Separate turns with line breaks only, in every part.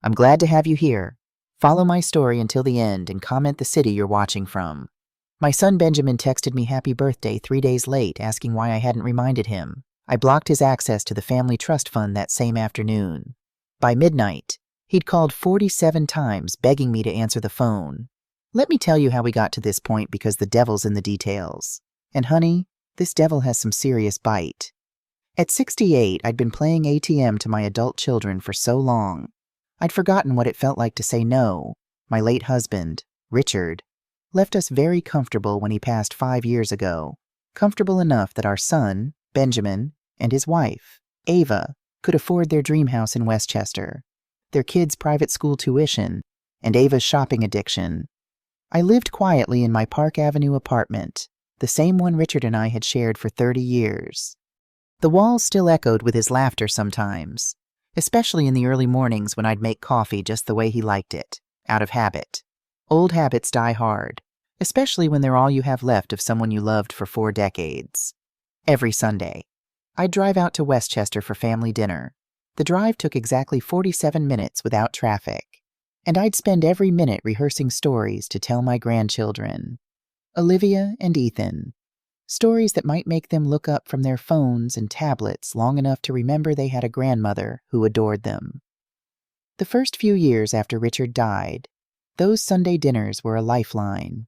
I'm glad to have you here. Follow my story until the end and comment the city you're watching from. My son Benjamin texted me happy birthday 3 days late, asking why I hadn't reminded him. I blocked his access to the family trust fund that same afternoon. By midnight, he'd called 47 times begging me to answer the phone. Let me tell you how we got to this point, because the devil's in the details. And honey, this devil has some serious bite. At 68, I'd been playing ATM to my adult children for so long. I'd forgotten what it felt like to say no. My late husband, Richard, left us very comfortable when he passed 5 years ago. Comfortable enough that our son, Benjamin, and his wife, Ava, could afford their dream house in Westchester, their kids' private school tuition, and Ava's shopping addiction. I lived quietly in my Park Avenue apartment, the same one Richard and I had shared for 30 years. The walls still echoed with his laughter sometimes, especially in the early mornings when I'd make coffee just the way he liked it, out of habit. Old habits die hard, especially when they're all you have left of someone you loved for 4 decades. Every Sunday, I'd drive out to Westchester for family dinner. The drive took exactly 47 minutes without traffic, and I'd spend every minute rehearsing stories to tell my grandchildren, Olivia and Ethan. Stories that might make them look up from their phones and tablets long enough to remember they had a grandmother who adored them. The first few years after Richard died, those Sunday dinners were a lifeline.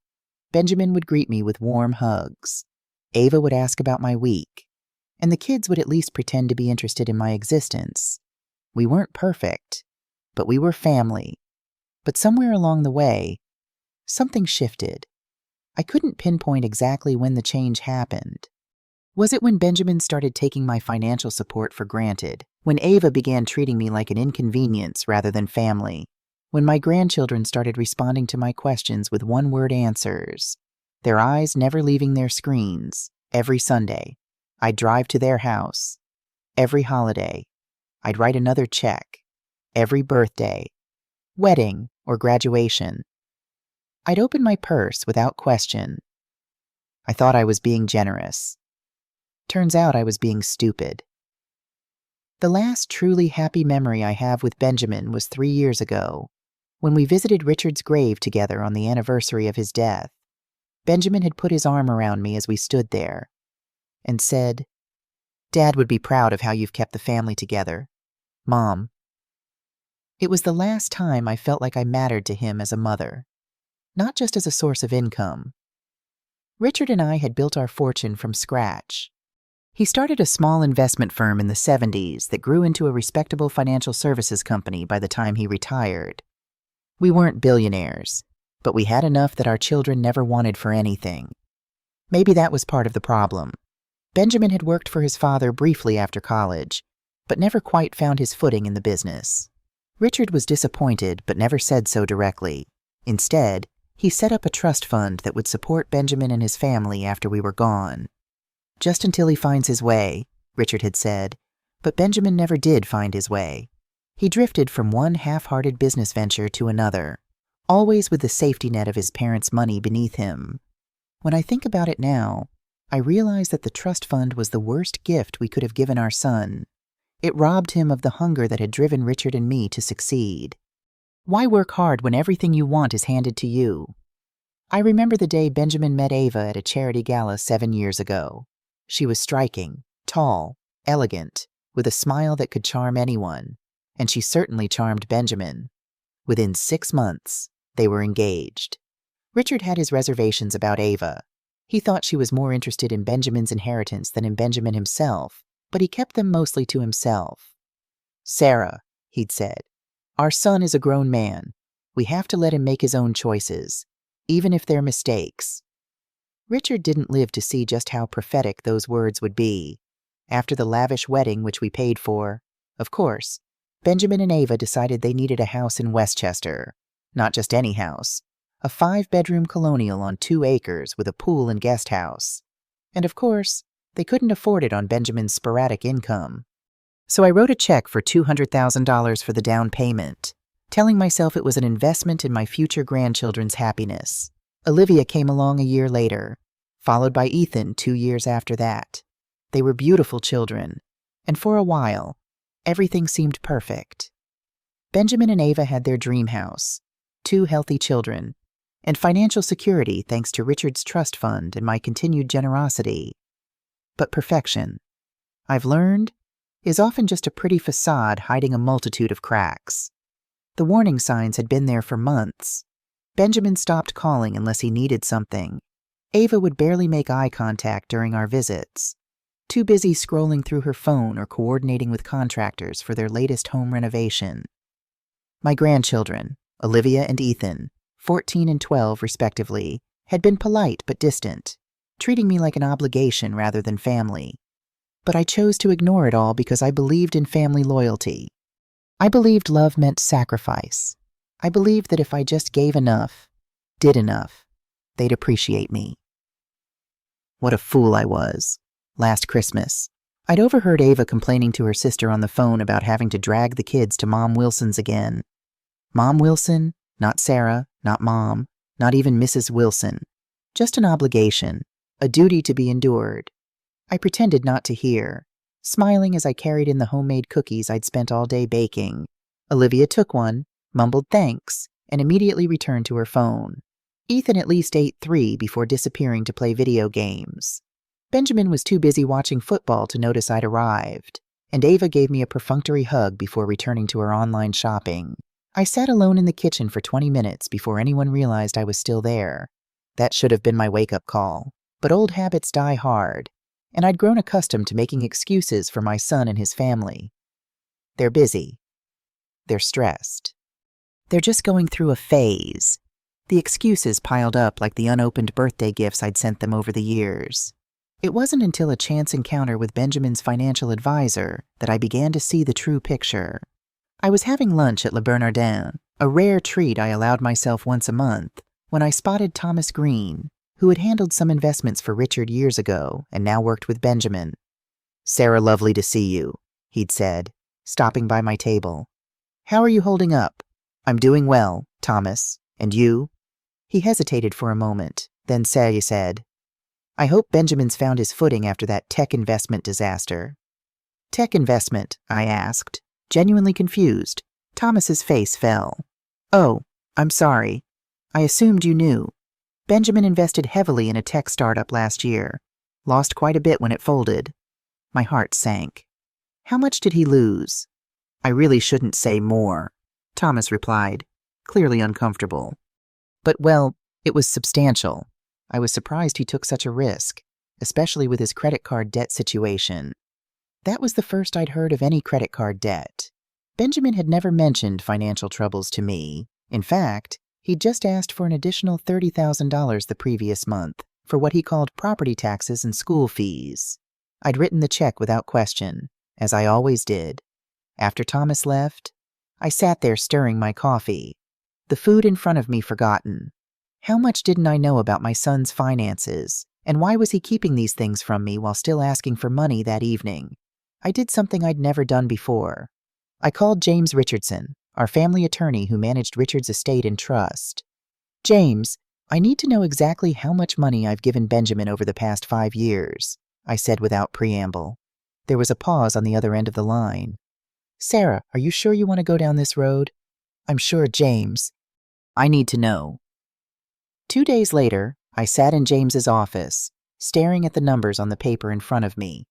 Benjamin would greet me with warm hugs. Ava would ask about my week, and the kids would at least pretend to be interested in my existence. We weren't perfect, but we were family. But somewhere along the way, something shifted. I couldn't pinpoint exactly when the change happened. Was it when Benjamin started taking my financial support for granted? When Ava began treating me like an inconvenience rather than family? When my grandchildren started responding to my questions with one-word answers? Their eyes never leaving their screens. Every Sunday, I'd drive to their house. Every holiday, I'd write another check. Every birthday, wedding, or graduation, I'd open my purse without question. I thought I was being generous. Turns out I was being stupid. The last truly happy memory I have with Benjamin was 3 years ago, when we visited Richard's grave together on the anniversary of his death. Benjamin had put his arm around me as we stood there and said, "Dad would be proud of how you've kept the family together, Mom." It was the last time I felt like I mattered to him as a mother, not just as a source of income. Richard and I had built our fortune from scratch. He started a small investment firm in the 70s that grew into a respectable financial services company by the time he retired. We weren't billionaires, but we had enough that our children never wanted for anything. Maybe that was part of the problem. Benjamin had worked for his father briefly after college, but never quite found his footing in the business. Richard was disappointed, but never said so directly. Instead, he set up a trust fund that would support Benjamin and his family after we were gone. Just until he finds his way, Richard had said, but Benjamin never did find his way. He drifted from one half-hearted business venture to another, always with the safety net of his parents' money beneath him. When I think about it now, I realize that the trust fund was the worst gift we could have given our son. It robbed him of the hunger that had driven Richard and me to succeed. Why work hard when everything you want is handed to you? I remember the day Benjamin met Ava at a charity gala 7 years ago. She was striking, tall, elegant, with a smile that could charm anyone, and she certainly charmed Benjamin. Within 6 months, they were engaged. Richard had his reservations about Ava. He thought she was more interested in Benjamin's inheritance than in Benjamin himself, but he kept them mostly to himself. "Sarah," he'd said, "our son is a grown man. We have to let him make his own choices, even if they're mistakes." Richard didn't live to see just how prophetic those words would be. After the lavish wedding which we paid for, of course, Benjamin and Ava decided they needed a house in Westchester. Not just any house. A 5-bedroom colonial on 2 acres with a pool and guest house. And of course, they couldn't afford it on Benjamin's sporadic income. So I wrote a check for $200,000 for the down payment, telling myself it was an investment in my future grandchildren's happiness. Olivia came along a year later, followed by Ethan 2 years after that. They were beautiful children, and for a while, everything seemed perfect. Benjamin and Ava had their dream house, 2 healthy children, and financial security thanks to Richard's trust fund and my continued generosity. But perfection, I've learned, is often just a pretty facade hiding a multitude of cracks. The warning signs had been there for months. Benjamin stopped calling unless he needed something. Ava would barely make eye contact during our visits, too busy scrolling through her phone or coordinating with contractors for their latest home renovation. My grandchildren, Olivia and Ethan, 14 and 12 respectively, had been polite but distant, treating me like an obligation rather than family. But I chose to ignore it all because I believed in family loyalty. I believed love meant sacrifice. I believed that if I just gave enough, did enough, they'd appreciate me. What a fool I was. Last Christmas, I'd overheard Ava complaining to her sister on the phone about having to drag the kids to Mom Wilson's again. Mom Wilson, not Sarah, not Mom, not even Mrs. Wilson. Just an obligation, a duty to be endured. I pretended not to hear, smiling as I carried in the homemade cookies I'd spent all day baking. Olivia took one, mumbled thanks, and immediately returned to her phone. Ethan at least ate 3 before disappearing to play video games. Benjamin was too busy watching football to notice I'd arrived, and Ava gave me a perfunctory hug before returning to her online shopping. I sat alone in the kitchen for 20 minutes before anyone realized I was still there. That should have been my wake-up call, but old habits die hard, and I'd grown accustomed to making excuses for my son and his family. They're busy. They're stressed. They're just going through a phase. The excuses piled up like the unopened birthday gifts I'd sent them over the years. It wasn't until a chance encounter with Benjamin's financial advisor that I began to see the true picture. I was having lunch at Le Bernardin, a rare treat I allowed myself once a month, when I spotted Thomas Green, who had handled some investments for Richard years ago and now worked with Benjamin. "Sarah, lovely to see you," he'd said, stopping by my table. "How are you holding up?" "I'm doing well, Thomas. And you?" He hesitated for a moment, then said, "I hope Benjamin's found his footing after that tech investment disaster." "Tech investment?" I asked, genuinely confused. Thomas's face fell. "Oh, I'm sorry. I assumed you knew. Benjamin invested heavily in a tech startup last year. Lost quite a bit when it folded." My heart sank. "How much did he lose?" "I really shouldn't say more," Thomas replied, clearly uncomfortable. "But, well, it was substantial." I was surprised he took such a risk, especially with his credit card debt situation. That was the first I'd heard of any credit card debt. Benjamin had never mentioned financial troubles to me. In fact, he'd just asked for an additional $30,000 the previous month for what he called property taxes and school fees. I'd written the check without question, as I always did. After Thomas left, I sat there stirring my coffee, the food in front of me forgotten. How much didn't I know about my son's finances, and why was he keeping these things from me while still asking for money that evening? I did something I'd never done before. I called James Richardson, our family attorney who managed Richard's estate and trust. "James, I need to know exactly how much money I've given Benjamin over the past 5 years, I said without preamble. There was a pause on the other end of the line. "Sarah, are you sure you want to go down this road?" "I'm sure, James. I need to know." 2 days later, I sat in James's office, staring at the numbers on the paper in front of me.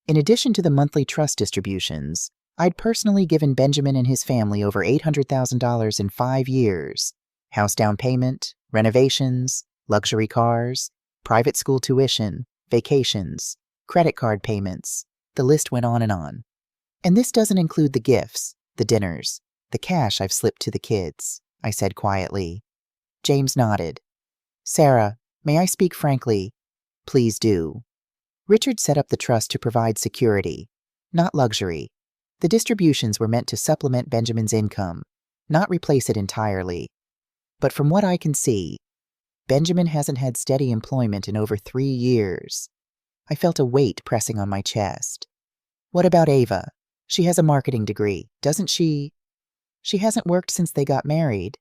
In addition to the monthly trust distributions, I'd personally given Benjamin and his family over $800,000 in 5 years. House down payment, renovations, luxury cars, private school tuition, vacations, credit card payments. The list went on. And this doesn't include the gifts, the dinners, the cash I've slipped to the kids, I said quietly. James nodded. "Sarah, may I speak frankly?" "Please do." Richard set up the trust to provide security, not luxury. The distributions were meant to supplement Benjamin's income, not replace it entirely. But from what I can see, Benjamin hasn't had steady employment in over 3 years. I felt a weight pressing on my chest. "What about Ava? She has a marketing degree, doesn't she?" "She hasn't worked since they got married,"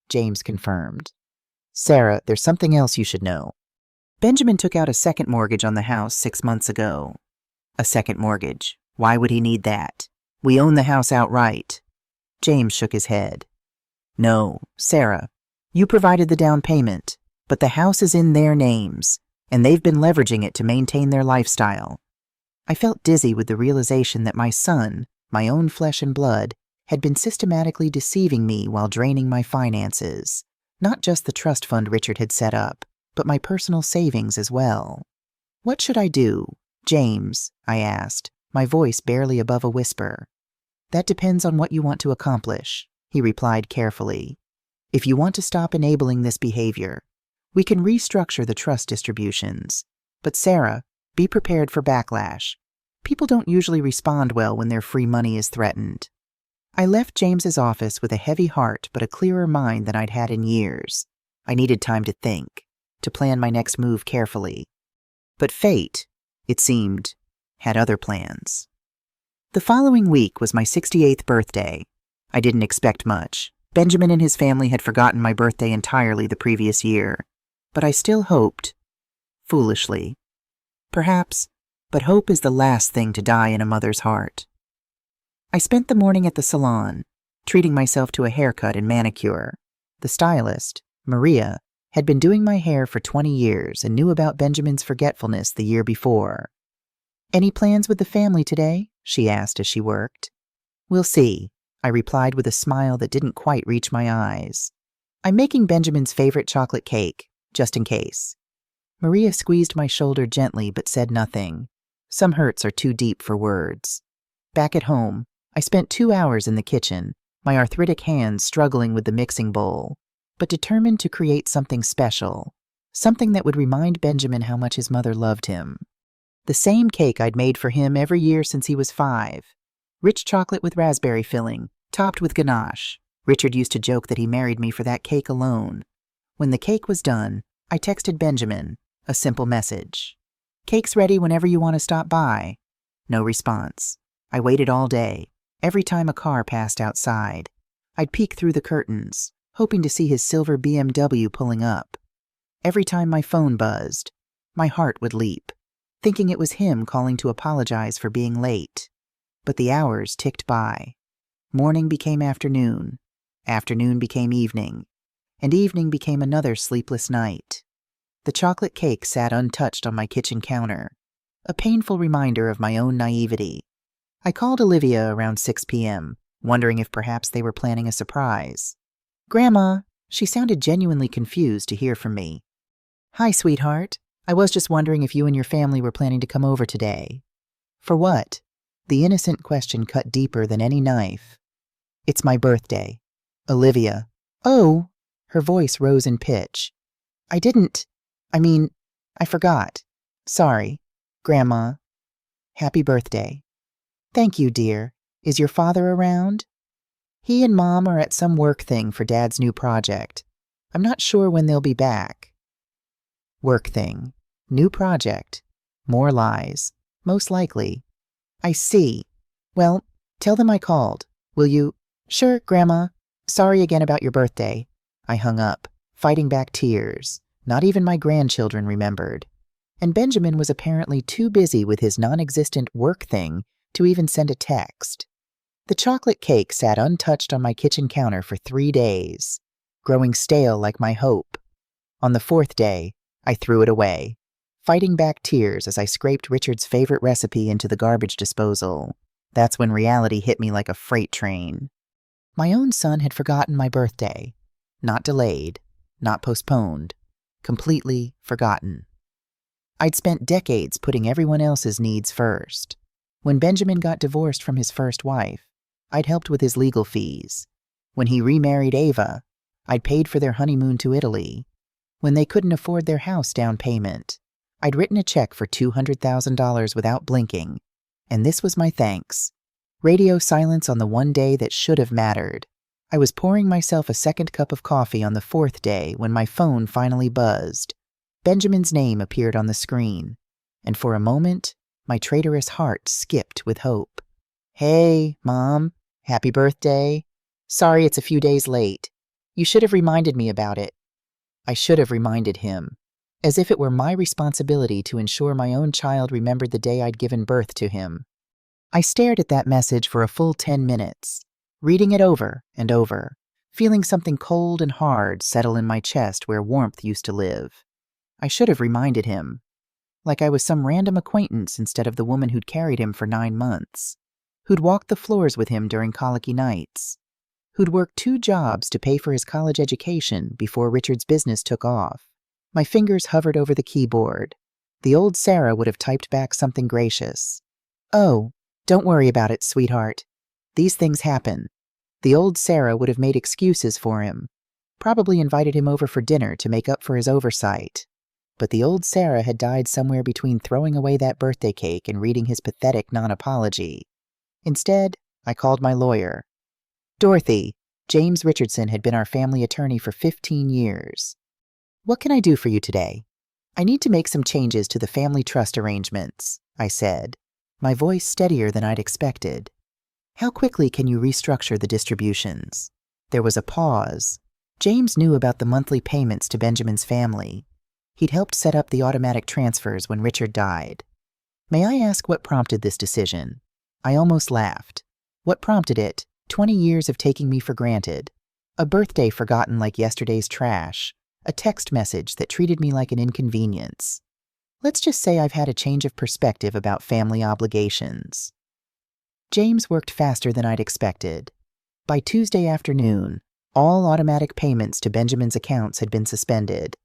James confirmed. "Sarah, there's something else you should know. Benjamin took out a second mortgage on the house 6 months ago." "A second mortgage? Why would he need that? We own the house outright." James shook his head. No, Sarah, you provided the down payment, but the house is in their names, and they've been leveraging it to maintain their lifestyle. I felt dizzy with the realization that my son, my own flesh and blood, had been systematically deceiving me while draining my finances, not just the trust fund Richard had set up, but my personal savings as well. What should I do, James? I asked, my voice barely above a whisper. That depends on what you want to accomplish, he replied carefully. If you want to stop enabling this behavior, we can restructure the trust distributions. But Sarah, be prepared for backlash. People don't usually respond well when their free money is threatened. I left James's office with a heavy heart but a clearer mind than I'd had in years. I needed time to think, to plan my next move carefully. But fate, it seemed, had other plans. The following week was my 68th birthday. I didn't expect much. Benjamin and his family had forgotten my birthday entirely the previous year, but I still hoped. Foolishly. Perhaps, but hope is the last thing to die in a mother's heart. I spent the morning at the salon, treating myself to a haircut and manicure. The stylist, Maria, had been doing my hair for 20 years and knew about Benjamin's forgetfulness the year before. Any plans with the family today? She asked as she worked. We'll see, I replied with a smile that didn't quite reach my eyes. I'm making Benjamin's favorite chocolate cake, just in case. Maria squeezed my shoulder gently but said nothing. Some hurts are too deep for words. Back at home, I spent 2 hours in the kitchen, my arthritic hands struggling with the mixing bowl, but determined to create something special, something that would remind Benjamin how much his mother loved him. The same cake I'd made for him every year since he was 5. Rich chocolate with raspberry filling, topped with ganache. Richard used to joke that he married me for that cake alone. When the cake was done, I texted Benjamin, a simple message. Cake's ready whenever you want to stop by. No response. I waited all day. Every time a car passed outside, I'd peek through the curtains, hoping to see his silver BMW pulling up. Every time my phone buzzed, my heart would leap, thinking it was him calling to apologize for being late. But the hours ticked by. Morning became afternoon, afternoon became evening, and evening became another sleepless night. The chocolate cake sat untouched on my kitchen counter, a painful reminder of my own naivety. I called Olivia around 6 p.m., wondering if perhaps they were planning a surprise. Grandma, she sounded genuinely confused to hear from me. Hi, sweetheart. I was just wondering if you and your family were planning to come over today. For what? The innocent question cut deeper than any knife. It's my birthday. Olivia. Oh, her voice rose in pitch. I forgot. Sorry, Grandma. Happy birthday. Thank you, dear. Is your father around? He and Mom are at some work thing for Dad's new project. I'm not sure when they'll be back. Work thing. New project. More lies. Most likely. I see. Well, tell them I called. Will you? Sure, Grandma. Sorry again about your birthday. I hung up, fighting back tears. Not even my grandchildren remembered. And Benjamin was apparently too busy with his non-existent work thing to even send a text. The chocolate cake sat untouched on my kitchen counter for 3 days, growing stale like my hope. On the 4th day, I threw it away, fighting back tears as I scraped Richard's favorite recipe into the garbage disposal. That's when reality hit me like a freight train. My own son had forgotten my birthday. Not delayed, not postponed, completely forgotten. I'd spent decades putting everyone else's needs first. When Benjamin got divorced from his first wife, I'd helped with his legal fees. When he remarried Ava, I'd paid for their honeymoon to Italy. When they couldn't afford their house down payment, I'd written a check for $200,000 without blinking, and this was my thanks. Radio silence on the one day that should have mattered. I was pouring myself a second cup of coffee on the 4th day when my phone finally buzzed. Benjamin's name appeared on the screen, and for a moment, my traitorous heart skipped with hope. Hey, Mom. Happy birthday. Sorry it's a few days late. You should have reminded me about it. I should have reminded him, as if it were my responsibility to ensure my own child remembered the day I'd given birth to him. I stared at that message for a full 10 minutes, reading it over and over, feeling something cold and hard settle in my chest where warmth used to live. I should have reminded him, like I was some random acquaintance instead of the woman who'd carried him for 9 months, who'd walked the floors with him during colicky nights, who'd worked 2 jobs to pay for his college education before Richard's business took off. My fingers hovered over the keyboard. The old Sarah would have typed back something gracious. "Oh, don't worry about it, sweetheart. These things happen." The old Sarah would have made excuses for him, probably invited him over for dinner to make up for his oversight. But the old Sarah had died somewhere between throwing away that birthday cake and reading his pathetic non-apology. Instead, I called my lawyer. "Dorothy, James Richardson had been our family attorney for 15 years. What can I do for you today?" "I need to make some changes to the family trust arrangements," I said, my voice steadier than I'd expected. "How quickly can you restructure the distributions?" There was a pause. James knew about the monthly payments to Benjamin's family. He'd helped set up the automatic transfers when Richard died. "May I ask what prompted this decision?" I almost laughed. What prompted it? 20 years of taking me for granted. A birthday forgotten like yesterday's trash. A text message that treated me like an inconvenience. Let's just say I've had a change of perspective about family obligations. James worked faster than I'd expected. By Tuesday afternoon, all automatic payments to Benjamin's accounts had been suspended.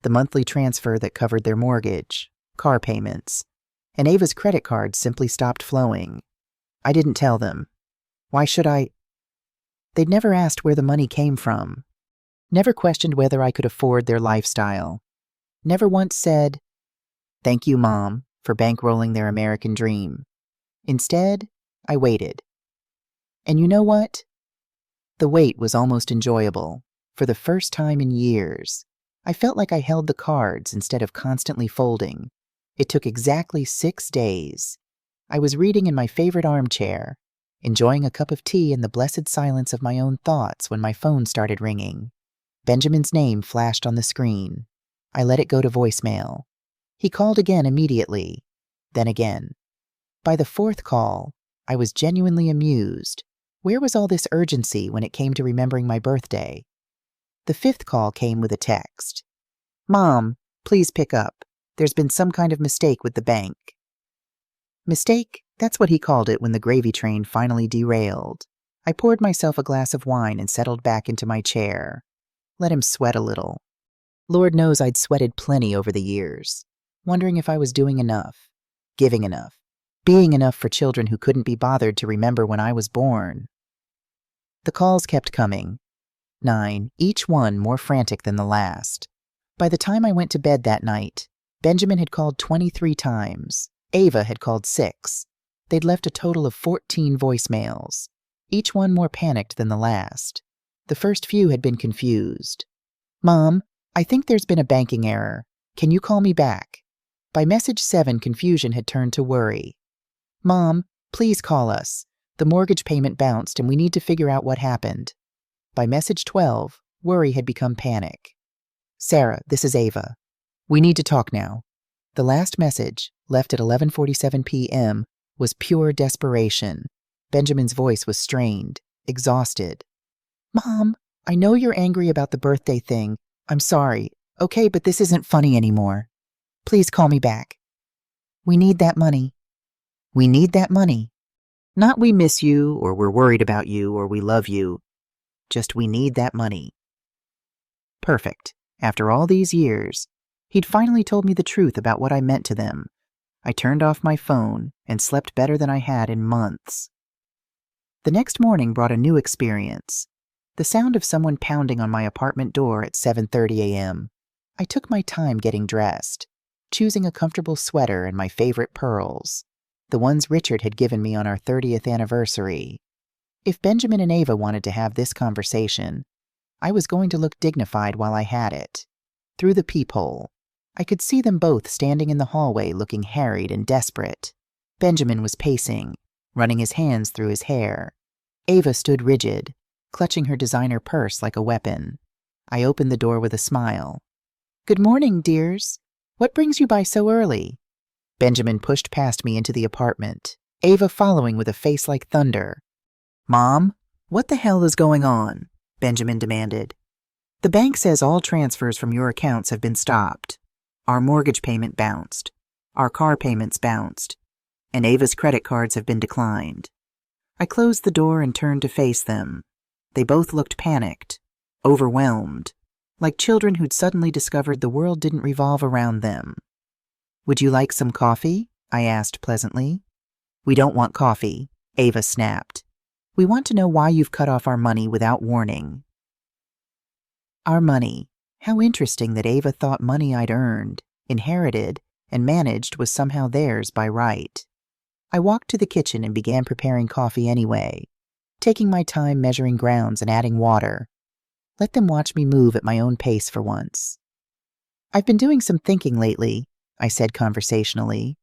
The monthly transfer that covered their mortgage, car payments, and Ava's credit cards simply stopped flowing. I didn't tell them. Why should I? They'd never asked where the money came from. Never questioned whether I could afford their lifestyle. Never once said, "Thank you, Mom, for bankrolling their American dream." Instead, I waited. And you know what? The wait was almost enjoyable. For the first time in years, I felt like I held the cards instead of constantly folding. It took exactly 6 days. I was reading in my favorite armchair, enjoying a cup of tea in the blessed silence of my own thoughts when my phone started ringing. Benjamin's name flashed on the screen. I let it go to voicemail. He called again immediately, then again. By the 4th call, I was genuinely amused. Where was all this urgency when it came to remembering my birthday? The 5th call came with a text. "Mom, please pick up. There's been some kind of mistake with the bank." Mistake? That's what he called it when the gravy train finally derailed. I poured myself a glass of wine and settled back into my chair. Let him sweat a little. Lord knows I'd sweated plenty over the years, wondering if I was doing enough, giving enough, being enough for children who couldn't be bothered to remember when I was born. The calls kept coming. 9, each one more frantic than the last. By the time I went to bed that night, Benjamin had called 23 times. Ava had called 6. They'd left a total of 14 voicemails, each one more panicked than the last. The first few had been confused. "Mom, I think there's been a banking error. Can you call me back?" By message 7, confusion had turned to worry. "Mom, please call us. The mortgage payment bounced and we need to figure out what happened." By message 12, worry had become panic. "Sarah, this is Ava. We need to talk now." The last message, left at 11:47 p.m., was pure desperation. Benjamin's voice was strained, exhausted. "Mom, I know you're angry about the birthday thing. I'm sorry. Okay, but this isn't funny anymore. Please call me back. We need that money." "We need that money." Not we miss you, or we're worried about you, or we love you. Just we need that money. Perfect. After all these years, he'd finally told me the truth about what I meant to them. I turned off my phone and slept better than I had in months. The next morning brought a new experience. The sound of someone pounding on my apartment door at 7:30 a.m. I took my time getting dressed, choosing a comfortable sweater and my favorite pearls, the ones Richard had given me on our 30th anniversary. If Benjamin and Ava wanted to have this conversation, I was going to look dignified while I had it. Through the peephole, I could see them both standing in the hallway looking harried and desperate. Benjamin was pacing, running his hands through his hair. Ava stood rigid, clutching her designer purse like a weapon. I opened the door with a smile. "Good morning, dears. What brings you by so early?" Benjamin pushed past me into the apartment, Ava following with a face like thunder. "Mom, What the hell is going on? Benjamin demanded. The bank says all transfers from your accounts have been stopped. Our mortgage payment bounced. Our car payments bounced. And Ava's credit cards have been declined. I closed the door and turned to face them. They both looked panicked, overwhelmed, like children who'd suddenly discovered the world didn't revolve around them. Would you like some coffee? I asked pleasantly. We don't want coffee, Ava snapped. We want to know why you've cut off our money without warning. Our money. How interesting that Ava thought money I'd earned, inherited, and managed was somehow theirs by right. I walked to the kitchen and began preparing coffee anyway, taking my time measuring grounds and adding water. Let them watch me move at my own pace for once. I've been doing some thinking lately, I said conversationally,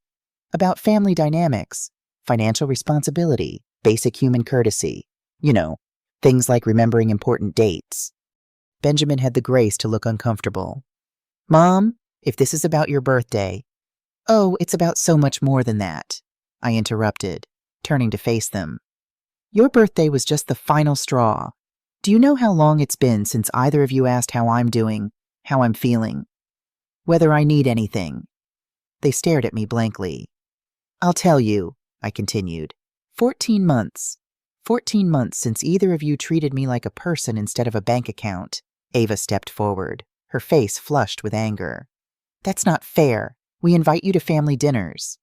about family dynamics, financial responsibility, basic human courtesy, things like remembering important dates. Benjamin had the grace to look uncomfortable. Mom, if this is about your birthday. Oh, it's about so much more than that, I interrupted, turning to face them. Your birthday was just the final straw. Do you know how long it's been since either of you asked how I'm doing, how I'm feeling, whether I need anything? They stared at me blankly. I'll tell you, I continued. 14 months. 14 months since either of you treated me like a person instead of a bank account. Ava stepped forward, her face flushed with anger. That's not fair. We invite you to family dinners.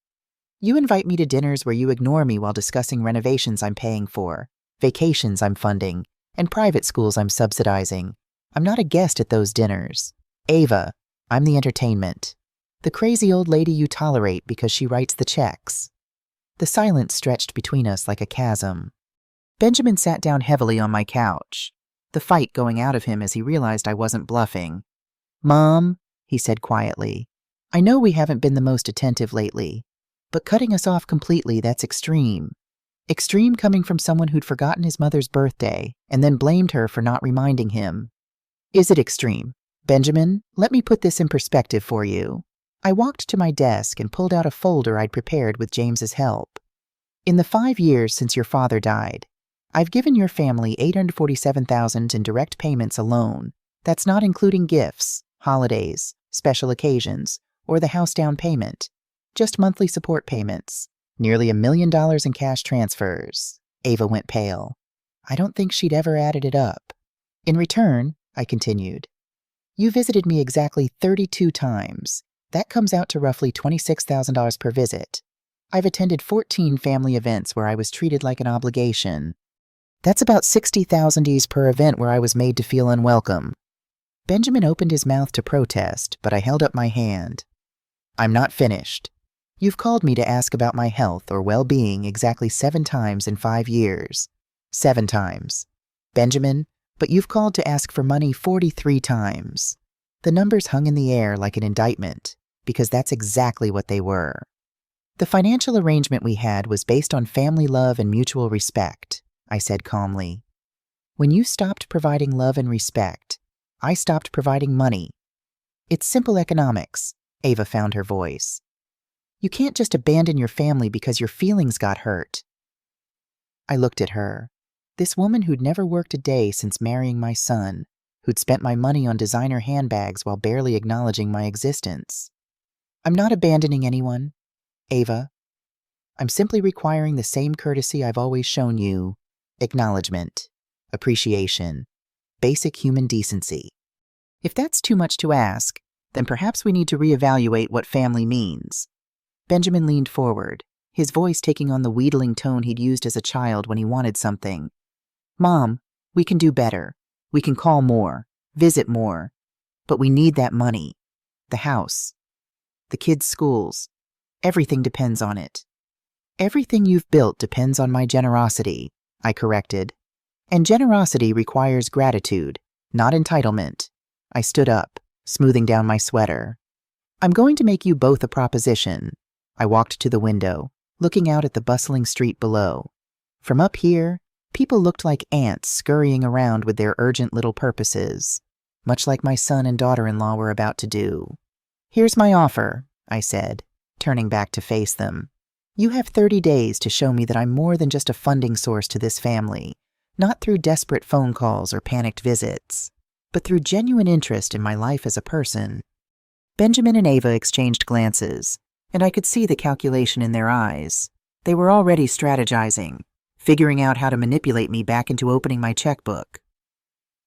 You invite me to dinners where you ignore me while discussing renovations I'm paying for, vacations I'm funding, and private schools I'm subsidizing. I'm not a guest at those dinners. Ava, I'm the entertainment. The crazy old lady you tolerate because she writes the checks. The silence stretched between us like a chasm. Benjamin sat down heavily on my couch, the fight going out of him as he realized I wasn't bluffing. Mom, he said quietly, I know we haven't been the most attentive lately, but cutting us off completely, that's extreme. Extreme coming from someone who'd forgotten his mother's birthday and then blamed her for not reminding him. Is it extreme? Benjamin, let me put this in perspective for you. I walked to my desk and pulled out a folder I'd prepared with James's help. In the 5 years since your father died, I've given your family $847,000 in direct payments alone. That's not including gifts, holidays, special occasions, or the house down payment. Just monthly support payments. Nearly $1 million in cash transfers. Ava went pale. I don't think she'd ever added it up. In return, I continued, you visited me exactly 32 times. That comes out to roughly $26,000 per visit. I've attended 14 family events where I was treated like an obligation. That's about $60,000 per event where I was made to feel unwelcome. Benjamin opened his mouth to protest, but I held up my hand. I'm not finished. You've called me to ask about my health or well-being exactly 7 times in 5 years. 7 times. Benjamin, but you've called to ask for money 43 times. The numbers hung in the air like an indictment, because that's exactly what they were. The financial arrangement we had was based on family love and mutual respect, I said calmly. When you stopped providing love and respect, I stopped providing money. It's simple economics, Ava found her voice. You can't just abandon your family because your feelings got hurt. I looked at her, this woman who'd never worked a day since marrying my son, who'd spent my money on designer handbags while barely acknowledging my existence. I'm not abandoning anyone, Ava. I'm simply requiring the same courtesy I've always shown you. Acknowledgement, appreciation, basic human decency. If that's too much to ask, then perhaps we need to reevaluate what family means. Benjamin leaned forward, his voice taking on the wheedling tone he'd used as a child when he wanted something. Mom, we can do better. We can call more, visit more. But we need that money. The house. The kids' schools. Everything depends on it. Everything you've built depends on my generosity, I corrected. And generosity requires gratitude, not entitlement. I stood up, smoothing down my sweater. I'm going to make you both a proposition. I walked to the window, looking out at the bustling street below. From up here, people looked like ants scurrying around with their urgent little purposes, much like my son and daughter-in-law were about to do. Here's my offer, I said, turning back to face them. You have 30 days to show me that I'm more than just a funding source to this family, Not through desperate phone calls or panicked visits, but through genuine interest in my life as a person. Benjamin and Ava exchanged glances, and I could see the calculation in their eyes. They were already strategizing, figuring out how to manipulate me back into opening my checkbook.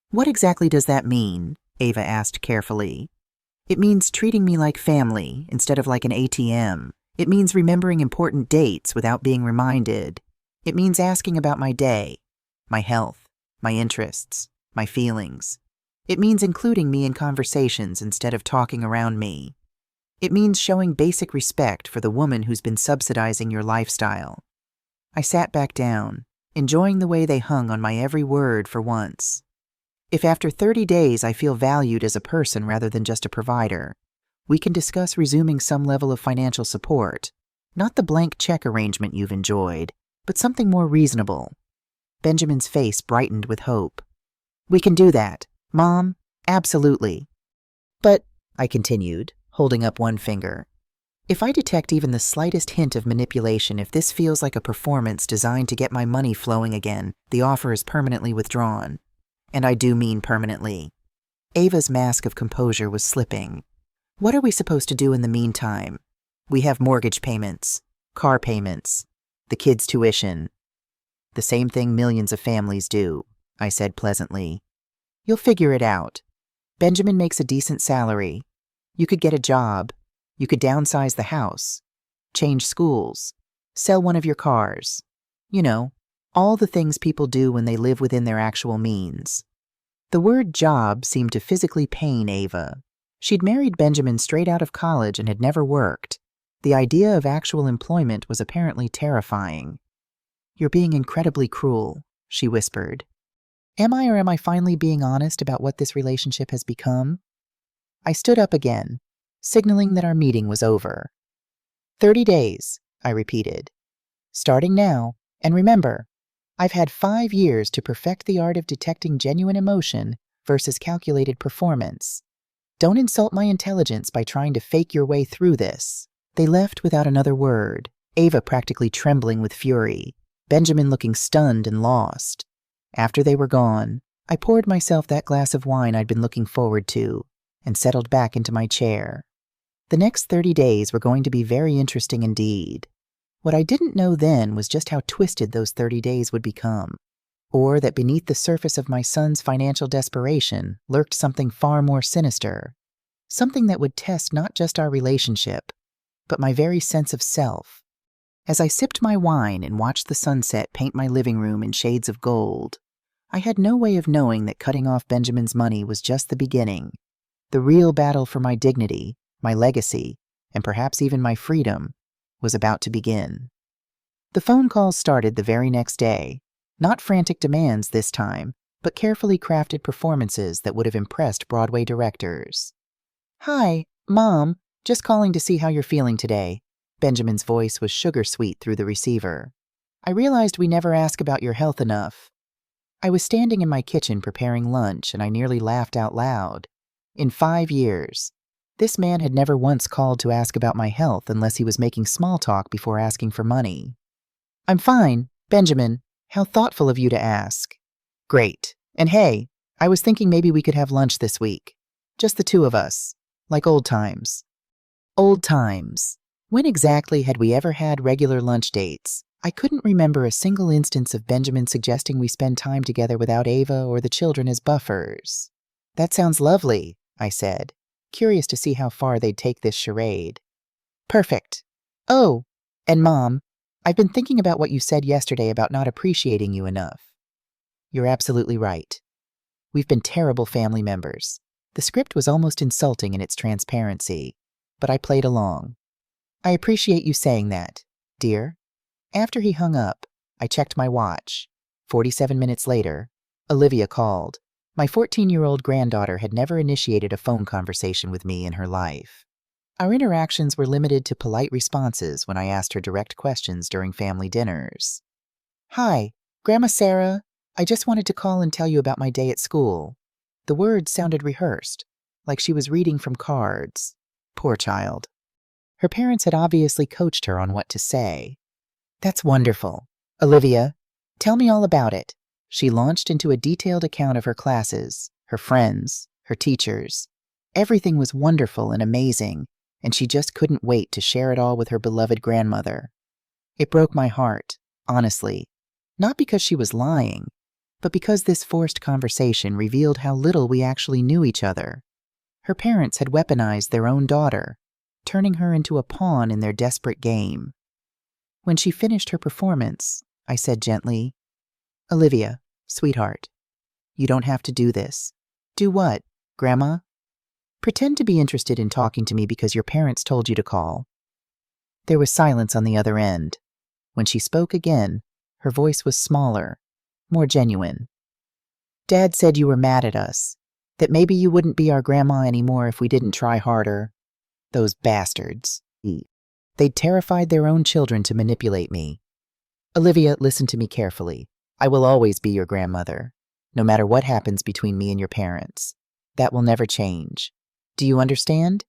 "What exactly does that mean?" Ava asked carefully. "It means treating me like family instead of like an ATM. It means remembering important dates without being reminded. It means asking about my day, my health, my interests, my feelings. It means including me in conversations instead of talking around me. It means showing basic respect for the woman who's been subsidizing your lifestyle." I sat back down, enjoying the way they hung on my every word for once. If after 30 days I feel valued as a person rather than just a provider, we can discuss resuming some level of financial support. Not the blank check arrangement you've enjoyed, but something more reasonable. Benjamin's face brightened with hope. "We can do that, Mom, absolutely." "But," I continued, holding up one finger, "if I detect even the slightest hint of manipulation, if this feels like a performance designed to get my money flowing again, the offer is permanently withdrawn. And I do mean permanently." Ava's mask of composure was slipping. "What are we supposed to do in the meantime? We have mortgage payments, car payments, the kids' tuition." "The same thing millions of families do," I said pleasantly. "You'll figure it out. Benjamin makes a decent salary. You could get a job. You could downsize the house, change schools, sell one of your cars. You know, all the things people do when they live within their actual means." The word job seemed to physically pain Ava. She'd married Benjamin straight out of college and had never worked. The idea of actual employment was apparently terrifying. "You're being incredibly cruel," she whispered. "Am I, or am I finally being honest about what this relationship has become?" I stood up again, signaling that our meeting was over. 30 days, I repeated. "Starting now, and remember, I've had 5 years to perfect the art of detecting genuine emotion versus calculated performance. Don't insult my intelligence by trying to fake your way through this." They left without another word, Ava practically trembling with fury, Benjamin looking stunned and lost. After they were gone, I poured myself that glass of wine I'd been looking forward to and settled back into my chair. The next 30 days were going to be very interesting indeed. What I didn't know then was just how twisted those 30 days would become, or that beneath the surface of my son's financial desperation lurked something far more sinister, something that would test not just our relationship, but my very sense of self. As I sipped my wine and watched the sunset paint my living room in shades of gold, I had no way of knowing that cutting off Benjamin's money was just the beginning. The real battle for my dignity, my legacy, and perhaps even my freedom, was about to begin. The phone calls started the very next day, not frantic demands this time, but carefully crafted performances that would have impressed Broadway directors. "Hi, Mom, just calling to see how you're feeling today." Benjamin's voice was sugar-sweet through the receiver. "I realized we never ask about your health enough." I was standing in my kitchen preparing lunch, and I nearly laughed out loud. In 5 years, this man had never once called to ask about my health unless he was making small talk before asking for money. "I'm fine, Benjamin. How thoughtful of you to ask." "Great. And hey, I was thinking maybe we could have lunch this week. Just the two of us. Like old times." Old times. When exactly had we ever had regular lunch dates? I couldn't remember a single instance of Benjamin suggesting we spend time together without Ava or the children as buffers. "That sounds lovely," I said, curious to see how far they'd take this charade. "Perfect. Oh, and Mom, I've been thinking about what you said yesterday about not appreciating you enough." "You're absolutely right. We've been terrible family members." The script was almost insulting in its transparency, but I played along. "I appreciate you saying that, dear." After he hung up, I checked my watch. 47 minutes later, Olivia called. My 14-year-old granddaughter had never initiated a phone conversation with me in her life. Our interactions were limited to polite responses when I asked her direct questions during family dinners. "Hi, Grandma Sarah. I just wanted to call and tell you about my day at school." The words sounded rehearsed, like she was reading from cards. Poor child. Her parents had obviously coached her on what to say. "That's wonderful. Olivia, tell me all about it. She launched into a detailed account of her classes, her friends, her teachers. Everything was wonderful and amazing, and she just couldn't wait to share it all with her beloved grandmother. It broke my heart, honestly, not because she was lying, but because this forced conversation revealed how little we actually knew each other. Her parents had weaponized their own daughter, turning her into a pawn in their desperate game. When she finished her performance, I said gently, "Olivia, sweetheart, you don't have to do this." "Do what, Grandma?" "Pretend to be interested in talking to me because your parents told you to call." There was silence on the other end. When she spoke again, her voice was smaller, more genuine. "Dad said you were mad at us, that maybe you wouldn't be our grandma anymore if we didn't try harder. Those bastards. They'd terrified their own children to manipulate me. Olivia, listen to me carefully. I will always be your grandmother, no matter what happens between me and your parents. That will never change. Do you understand?"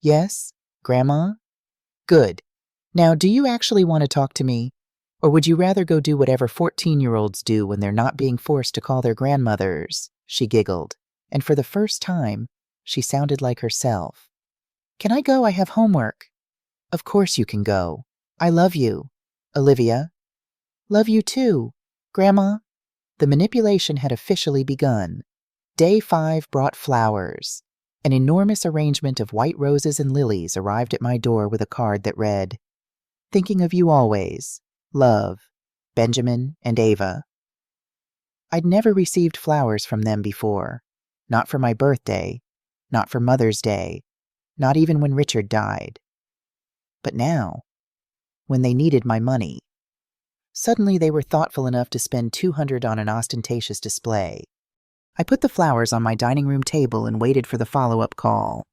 "Yes, Grandma?" "Good. Now, do you actually want to talk to me? Or would you rather go do whatever 14-year-olds do when they're not being forced to call their grandmothers?" She giggled, and for the first time, she sounded like herself. "Can I go? I have homework." "Of course you can go. I love you. Olivia." "Love you too, Grandma." The manipulation had officially begun. Day 5 brought flowers. An enormous arrangement of white roses and lilies arrived at my door with a card that read, "Thinking of you always. Love, Benjamin and Ava." I'd never received flowers from them before. Not for my birthday, not for Mother's Day, not even when Richard died. But now, when they needed my money, suddenly they were thoughtful enough to spend $200 on an ostentatious display. I put the flowers on my dining room table and waited for the follow-up call.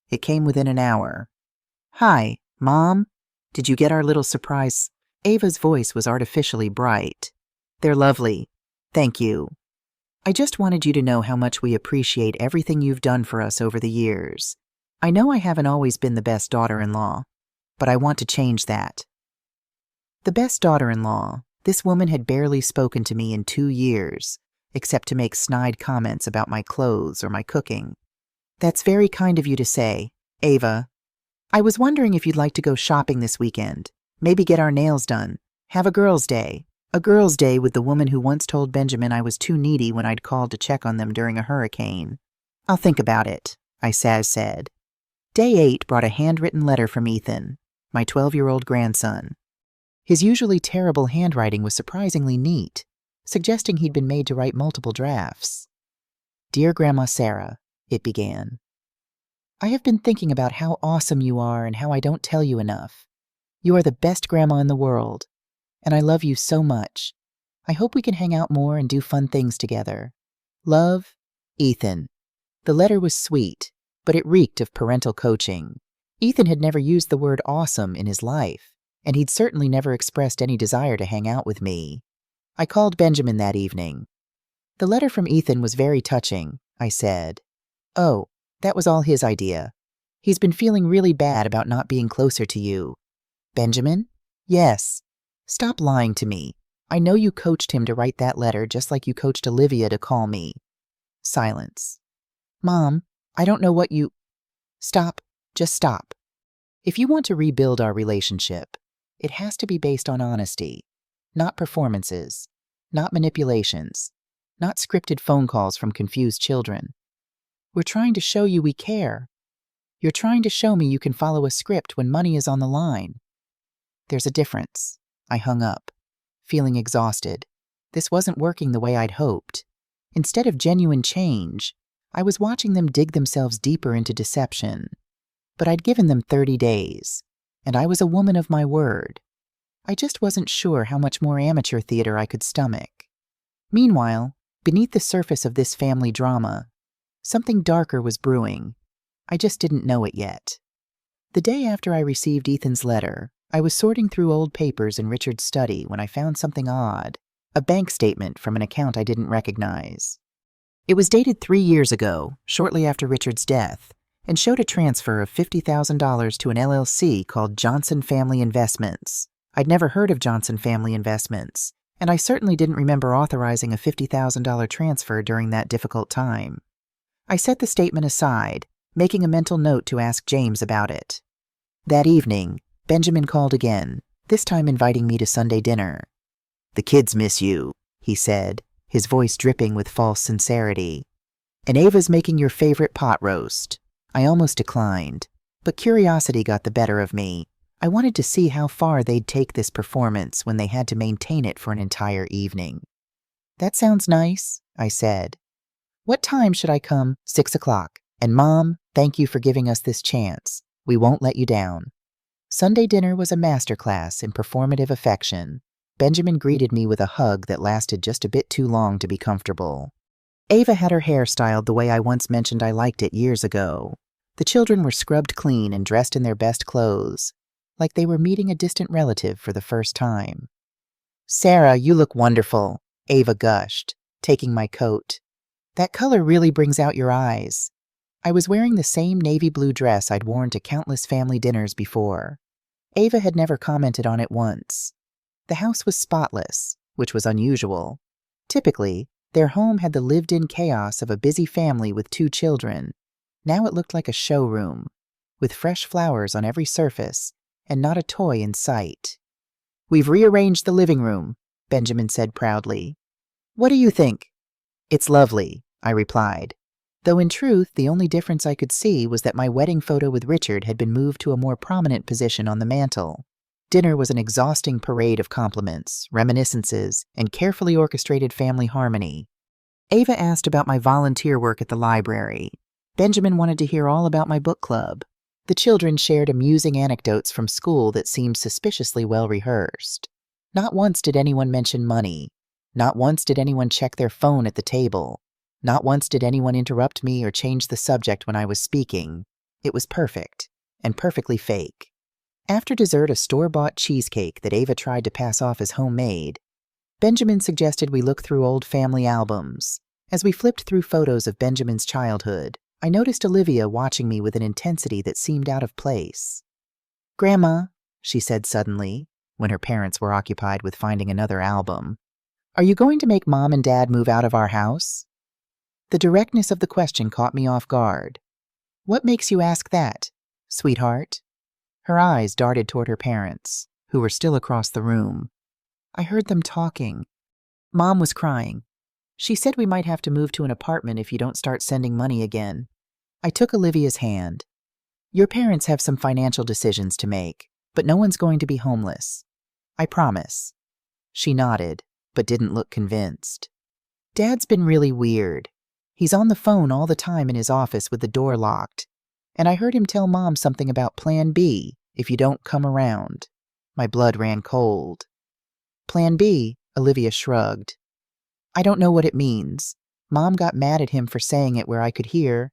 It came within an hour. "Hi, Mom. Did you get our little surprise?" Ava's voice was artificially bright. "They're lovely. Thank you. I just wanted you to know how much we appreciate everything you've done for us over the years. I know I haven't always been the best daughter-in-law, but I want to change that." The best daughter-in-law, this woman had barely spoken to me in 2 years, except to make snide comments about my clothes or my cooking. "That's very kind of you to say, Ava. I was wondering if you'd like to go shopping this weekend. Maybe get our nails done. Have a girls' day. A girls' day with the woman who once told Benjamin I was too needy when I'd called to check on them during a hurricane." "I'll think about it," I said. Day 8 brought a handwritten letter from Ethan, my 12-year-old grandson. His usually terrible handwriting was surprisingly neat, suggesting he'd been made to write multiple drafts. "Dear Grandma Sarah," it began. "I have been thinking about how awesome you are and how I don't tell you enough. You are the best grandma in the world, and I love you so much. I hope we can hang out more and do fun things together. Love, Ethan." The letter was sweet, but it reeked of parental coaching. Ethan had never used the word awesome in his life, and he'd certainly never expressed any desire to hang out with me. I called Benjamin that evening. "The letter from Ethan was very touching," I said. "Oh, that was all his idea. He's been feeling really bad about not being closer to you." "Benjamin?" "Yes. Stop lying to me. I know you coached him to write that letter just like you coached Olivia to call me." Silence. "Mom, I don't know what you—" "Stop. Just stop. If you want to rebuild our relationship, it has to be based on honesty, not performances, not manipulations, not scripted phone calls from confused children. We're trying to show you we care. You're trying to show me you can follow a script when money is on the line. There's a difference." I hung up, feeling exhausted. This wasn't working the way I'd hoped. Instead of genuine change, I was watching them dig themselves deeper into deception. But I'd given them 30 days, and I was a woman of my word. I just wasn't sure how much more amateur theater I could stomach. Meanwhile, beneath the surface of this family drama, something darker was brewing. I just didn't know it yet. The day after I received Ethan's letter, I was sorting through old papers in Richard's study when I found something odd, a bank statement from an account I didn't recognize. It was dated 3 years ago, shortly after Richard's death, and showed a transfer of $50,000 to an LLC called Johnson Family Investments. I'd never heard of Johnson Family Investments, And I certainly didn't remember authorizing a $50,000 transfer during that difficult time. I set the statement aside, making a mental note to ask James about it. That evening, Benjamin called again, this time inviting me to Sunday dinner. "The kids miss you," he said, his voice dripping with false sincerity. "And Ava's making your favorite pot roast." I almost declined, but curiosity got the better of me. I wanted to see how far they'd take this performance when they had to maintain it for an entire evening. "That sounds nice," I said. "What time should I come?" "6 o'clock. And Mom, thank you for giving us this chance. We won't let you down." Sunday dinner was a masterclass in performative affection. Benjamin greeted me with a hug that lasted just a bit too long to be comfortable. Ava had her hair styled the way I once mentioned I liked it years ago. The children were scrubbed clean and dressed in their best clothes, like they were meeting a distant relative for the first time. "Sarah, you look wonderful," Ava gushed, taking my coat. "That color really brings out your eyes." I was wearing the same navy blue dress I'd worn to countless family dinners before. Ava had never commented on it once. The house was spotless, which was unusual. Typically, their home had the lived-in chaos of a busy family with 2 children. Now it looked like a showroom, with fresh flowers on every surface and not a toy in sight. "We've rearranged the living room," Benjamin said proudly. "What do you think?" "It's lovely," I replied, though in truth the only difference I could see was that my wedding photo with Richard had been moved to a more prominent position on the mantel. Dinner was an exhausting parade of compliments, reminiscences, and carefully orchestrated family harmony. Ava asked about my volunteer work at the library. Benjamin wanted to hear all about my book club. The children shared amusing anecdotes from school that seemed suspiciously well rehearsed. Not once did anyone mention money. Not once did anyone check their phone at the table. Not once did anyone interrupt me or change the subject when I was speaking. It was perfect, and perfectly fake. After dessert, a store-bought cheesecake that Ava tried to pass off as homemade, Benjamin suggested we look through old family albums. As we flipped through photos of Benjamin's childhood, I noticed Olivia watching me with an intensity that seemed out of place. "Grandma," she said suddenly, when her parents were occupied with finding another album, "are you going to make Mom and Dad move out of our house?" The directness of the question caught me off guard. "What makes you ask that, sweetheart?" Her eyes darted toward her parents, who were still across the room. I heard them talking. Mom was crying. She said we might have to move to an apartment if you don't start sending money again. I took Olivia's hand. "Your parents have some financial decisions to make, but no one's going to be homeless. I promise." She nodded, but didn't look convinced. "Dad's been really weird. He's on the phone all the time in his office with the door locked. And I heard him tell Mom something about Plan B if you don't come around." My blood ran cold. "Plan B?" Olivia shrugged. "I don't know what it means. Mom got mad at him for saying it where I could hear."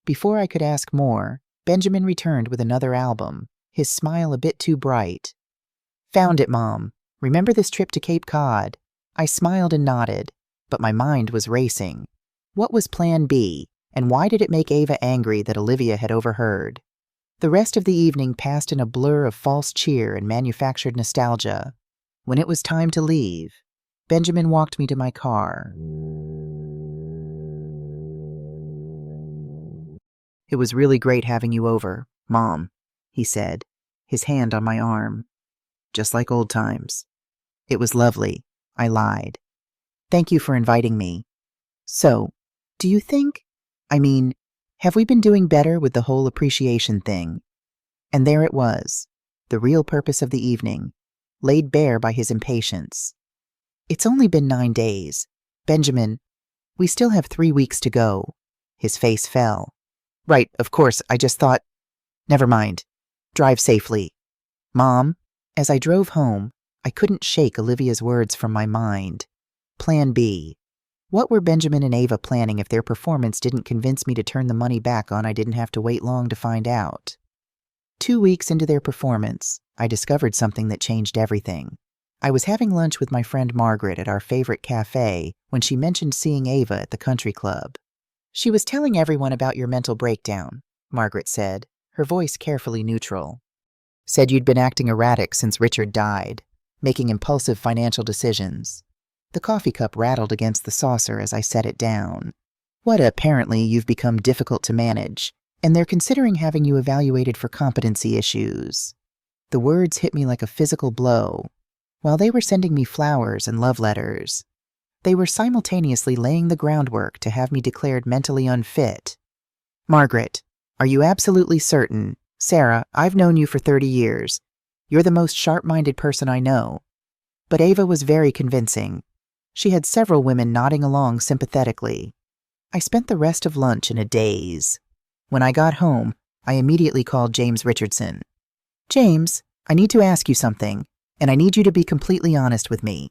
Before I could ask more, Benjamin returned with another album, his smile a bit too bright. "Found it, Mom. Remember this trip to Cape Cod?" I smiled and nodded, but my mind was racing. What was Plan B? And why did it make Ava angry that Olivia had overheard? The rest of the evening passed in a blur of false cheer and manufactured nostalgia. When it was time to leave, Benjamin walked me to my car. "It was really great having you over, Mom," he said, his hand on my arm. "Just like old times." "It was lovely," I lied. "Thank you for inviting me. So, do you think... have we been doing better with the whole appreciation thing?" And there it was, the real purpose of the evening, laid bare by his impatience. "It's only been 9 days. Benjamin, we still have 3 weeks to go." His face fell. "Right, of course, I just thought... Never mind. Drive safely." "Mom," as I drove home, I couldn't shake Olivia's words from my mind. Plan B. What were Benjamin and Ava planning if their performance didn't convince me to turn the money back on? I didn't have to wait long to find out. 2 weeks into their performance, I discovered something that changed everything. I was having lunch with my friend Margaret at our favorite cafe when she mentioned seeing Ava at the country club. "She was telling everyone about your mental breakdown," Margaret said, her voice carefully neutral. "Said you'd been acting erratic since Richard died." making impulsive financial decisions. The coffee cup rattled against the saucer as I set it down. What, apparently you've become difficult to manage, and they're considering having you evaluated for competency issues. The words hit me like a physical blow. While they were sending me flowers and love letters, they were simultaneously laying the groundwork to have me declared mentally unfit. Margaret, are you absolutely certain? Sarah, I've known you for 30 years. You're the most sharp-minded person I know. But Ava was very convincing. She had several women nodding along sympathetically. I spent the rest of lunch in a daze. When I got home, I immediately called James Richardson. James, I need to ask you something, and I need you to be completely honest with me.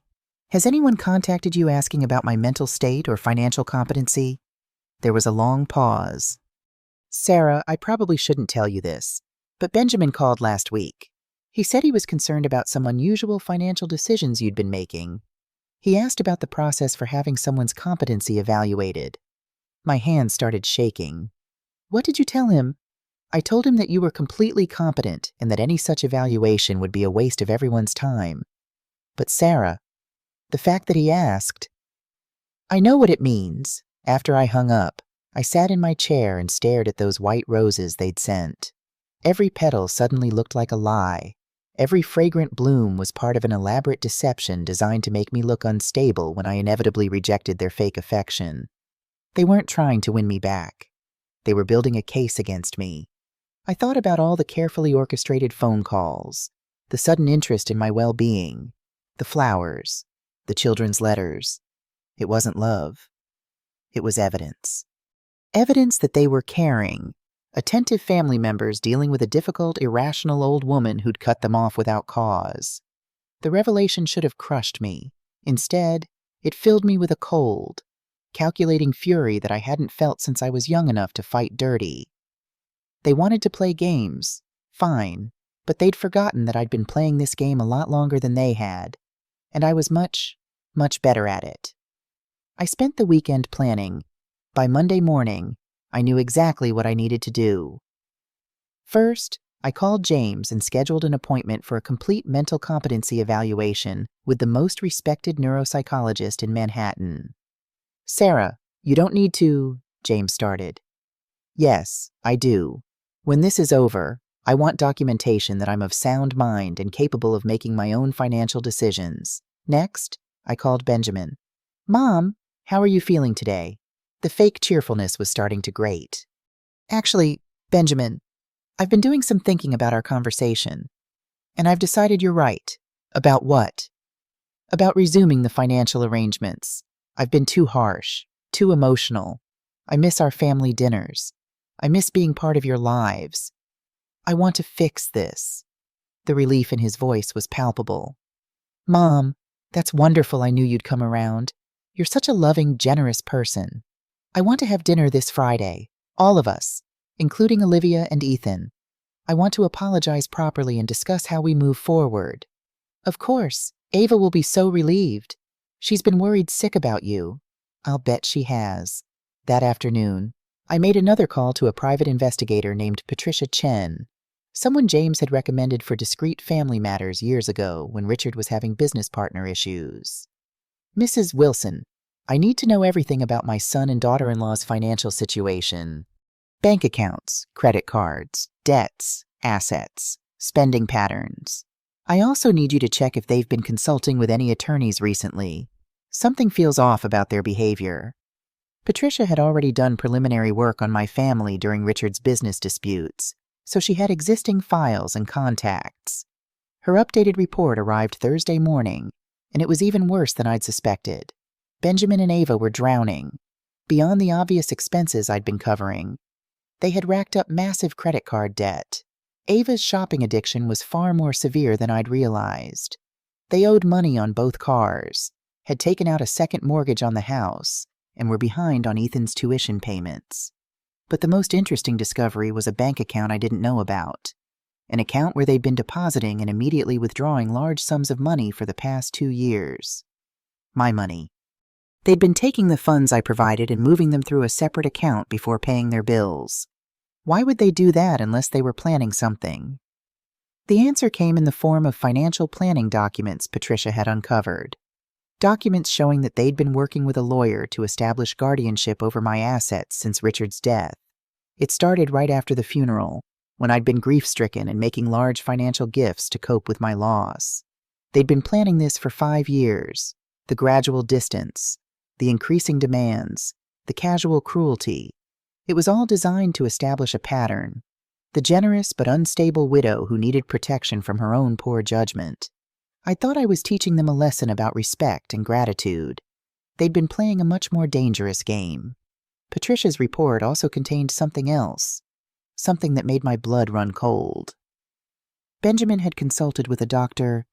Has anyone contacted you asking about my mental state or financial competency? There was a long pause. Sarah, I probably shouldn't tell you this, but Benjamin called last week. He said he was concerned about some unusual financial decisions you'd been making. He asked about the process for having someone's competency evaluated. My hands started shaking. What did you tell him? I told him that you were completely competent and that any such evaluation would be a waste of everyone's time. But Sarah, the fact that he asked... I know what it means. After I hung up, I sat in my chair and stared at those white roses they'd sent. Every petal suddenly looked like a lie. Every fragrant bloom was part of an elaborate deception designed to make me look unstable when I inevitably rejected their fake affection. They weren't trying to win me back. They were building a case against me. I thought about all the carefully orchestrated phone calls, the sudden interest in my well-being, the flowers, the children's letters. It wasn't love. It was evidence. Evidence that they were caring, attentive family members dealing with a difficult, irrational old woman who'd cut them off without cause. The revelation should have crushed me. Instead, it filled me with a cold, calculating fury that I hadn't felt since I was young enough to fight dirty. They wanted to play games, fine, but they'd forgotten that I'd been playing this game a lot longer than they had, and I was much, much better at it. I spent the weekend planning. By Monday morning, I knew exactly what I needed to do. First, I called James and scheduled an appointment for a complete mental competency evaluation with the most respected neuropsychologist in Manhattan. Sarah, you don't need to, James started. Yes, I do. When this is over, I want documentation that I'm of sound mind and capable of making my own financial decisions. Next, I called Benjamin. Mom, how are you feeling today? The fake cheerfulness was starting to grate. Actually, Benjamin, I've been doing some thinking about our conversation, and I've decided you're right. About what? About resuming the financial arrangements. I've been too harsh, too emotional. I miss our family dinners. I miss being part of your lives. I want to fix this. The relief in his voice was palpable. Mom, that's wonderful I knew you'd come around. You're such a loving, generous person. I want to have dinner this Friday, all of us, including Olivia and Ethan. I want to apologize properly and discuss how we move forward. Of course, Ava will be so relieved. She's been worried sick about you. I'll bet she has. That afternoon, I made another call to a private investigator named Patricia Chen, someone James had recommended for discreet family matters years ago when Richard was having business partner issues. Mrs. Wilson, I need to know everything about my son and daughter-in-law's financial situation. Bank accounts, credit cards, debts, assets, spending patterns. I also need you to check if they've been consulting with any attorneys recently. Something feels off about their behavior. Patricia had already done preliminary work on my family during Richard's business disputes, so she had existing files and contacts. Her updated report arrived Thursday morning, and it was even worse than I'd suspected. Benjamin and Ava were drowning. Beyond the obvious expenses I'd been covering, they had racked up massive credit card debt. Ava's shopping addiction was far more severe than I'd realized. They owed money on both cars, had taken out a second mortgage on the house, and were behind on Ethan's tuition payments. But the most interesting discovery was a bank account I didn't know about. An account where they'd been depositing and immediately withdrawing large sums of money for the past 2 years. My money. They'd been taking the funds I provided and moving them through a separate account before paying their bills. Why would they do that unless they were planning something? The answer came in the form of financial planning documents Patricia had uncovered. Documents showing that they'd been working with a lawyer to establish guardianship over my assets since Richard's death. It started right after the funeral, when I'd been grief-stricken and making large financial gifts to cope with my loss. They'd been planning this for 5 years. The gradual distance, the increasing demands, the casual cruelty. It was all designed to establish a pattern. The generous but unstable widow who needed protection from her own poor judgment. I thought I was teaching them a lesson about respect and gratitude. They'd been playing a much more dangerous game. Patricia's report also contained something else, something that made my blood run cold. Benjamin had consulted with a Dr.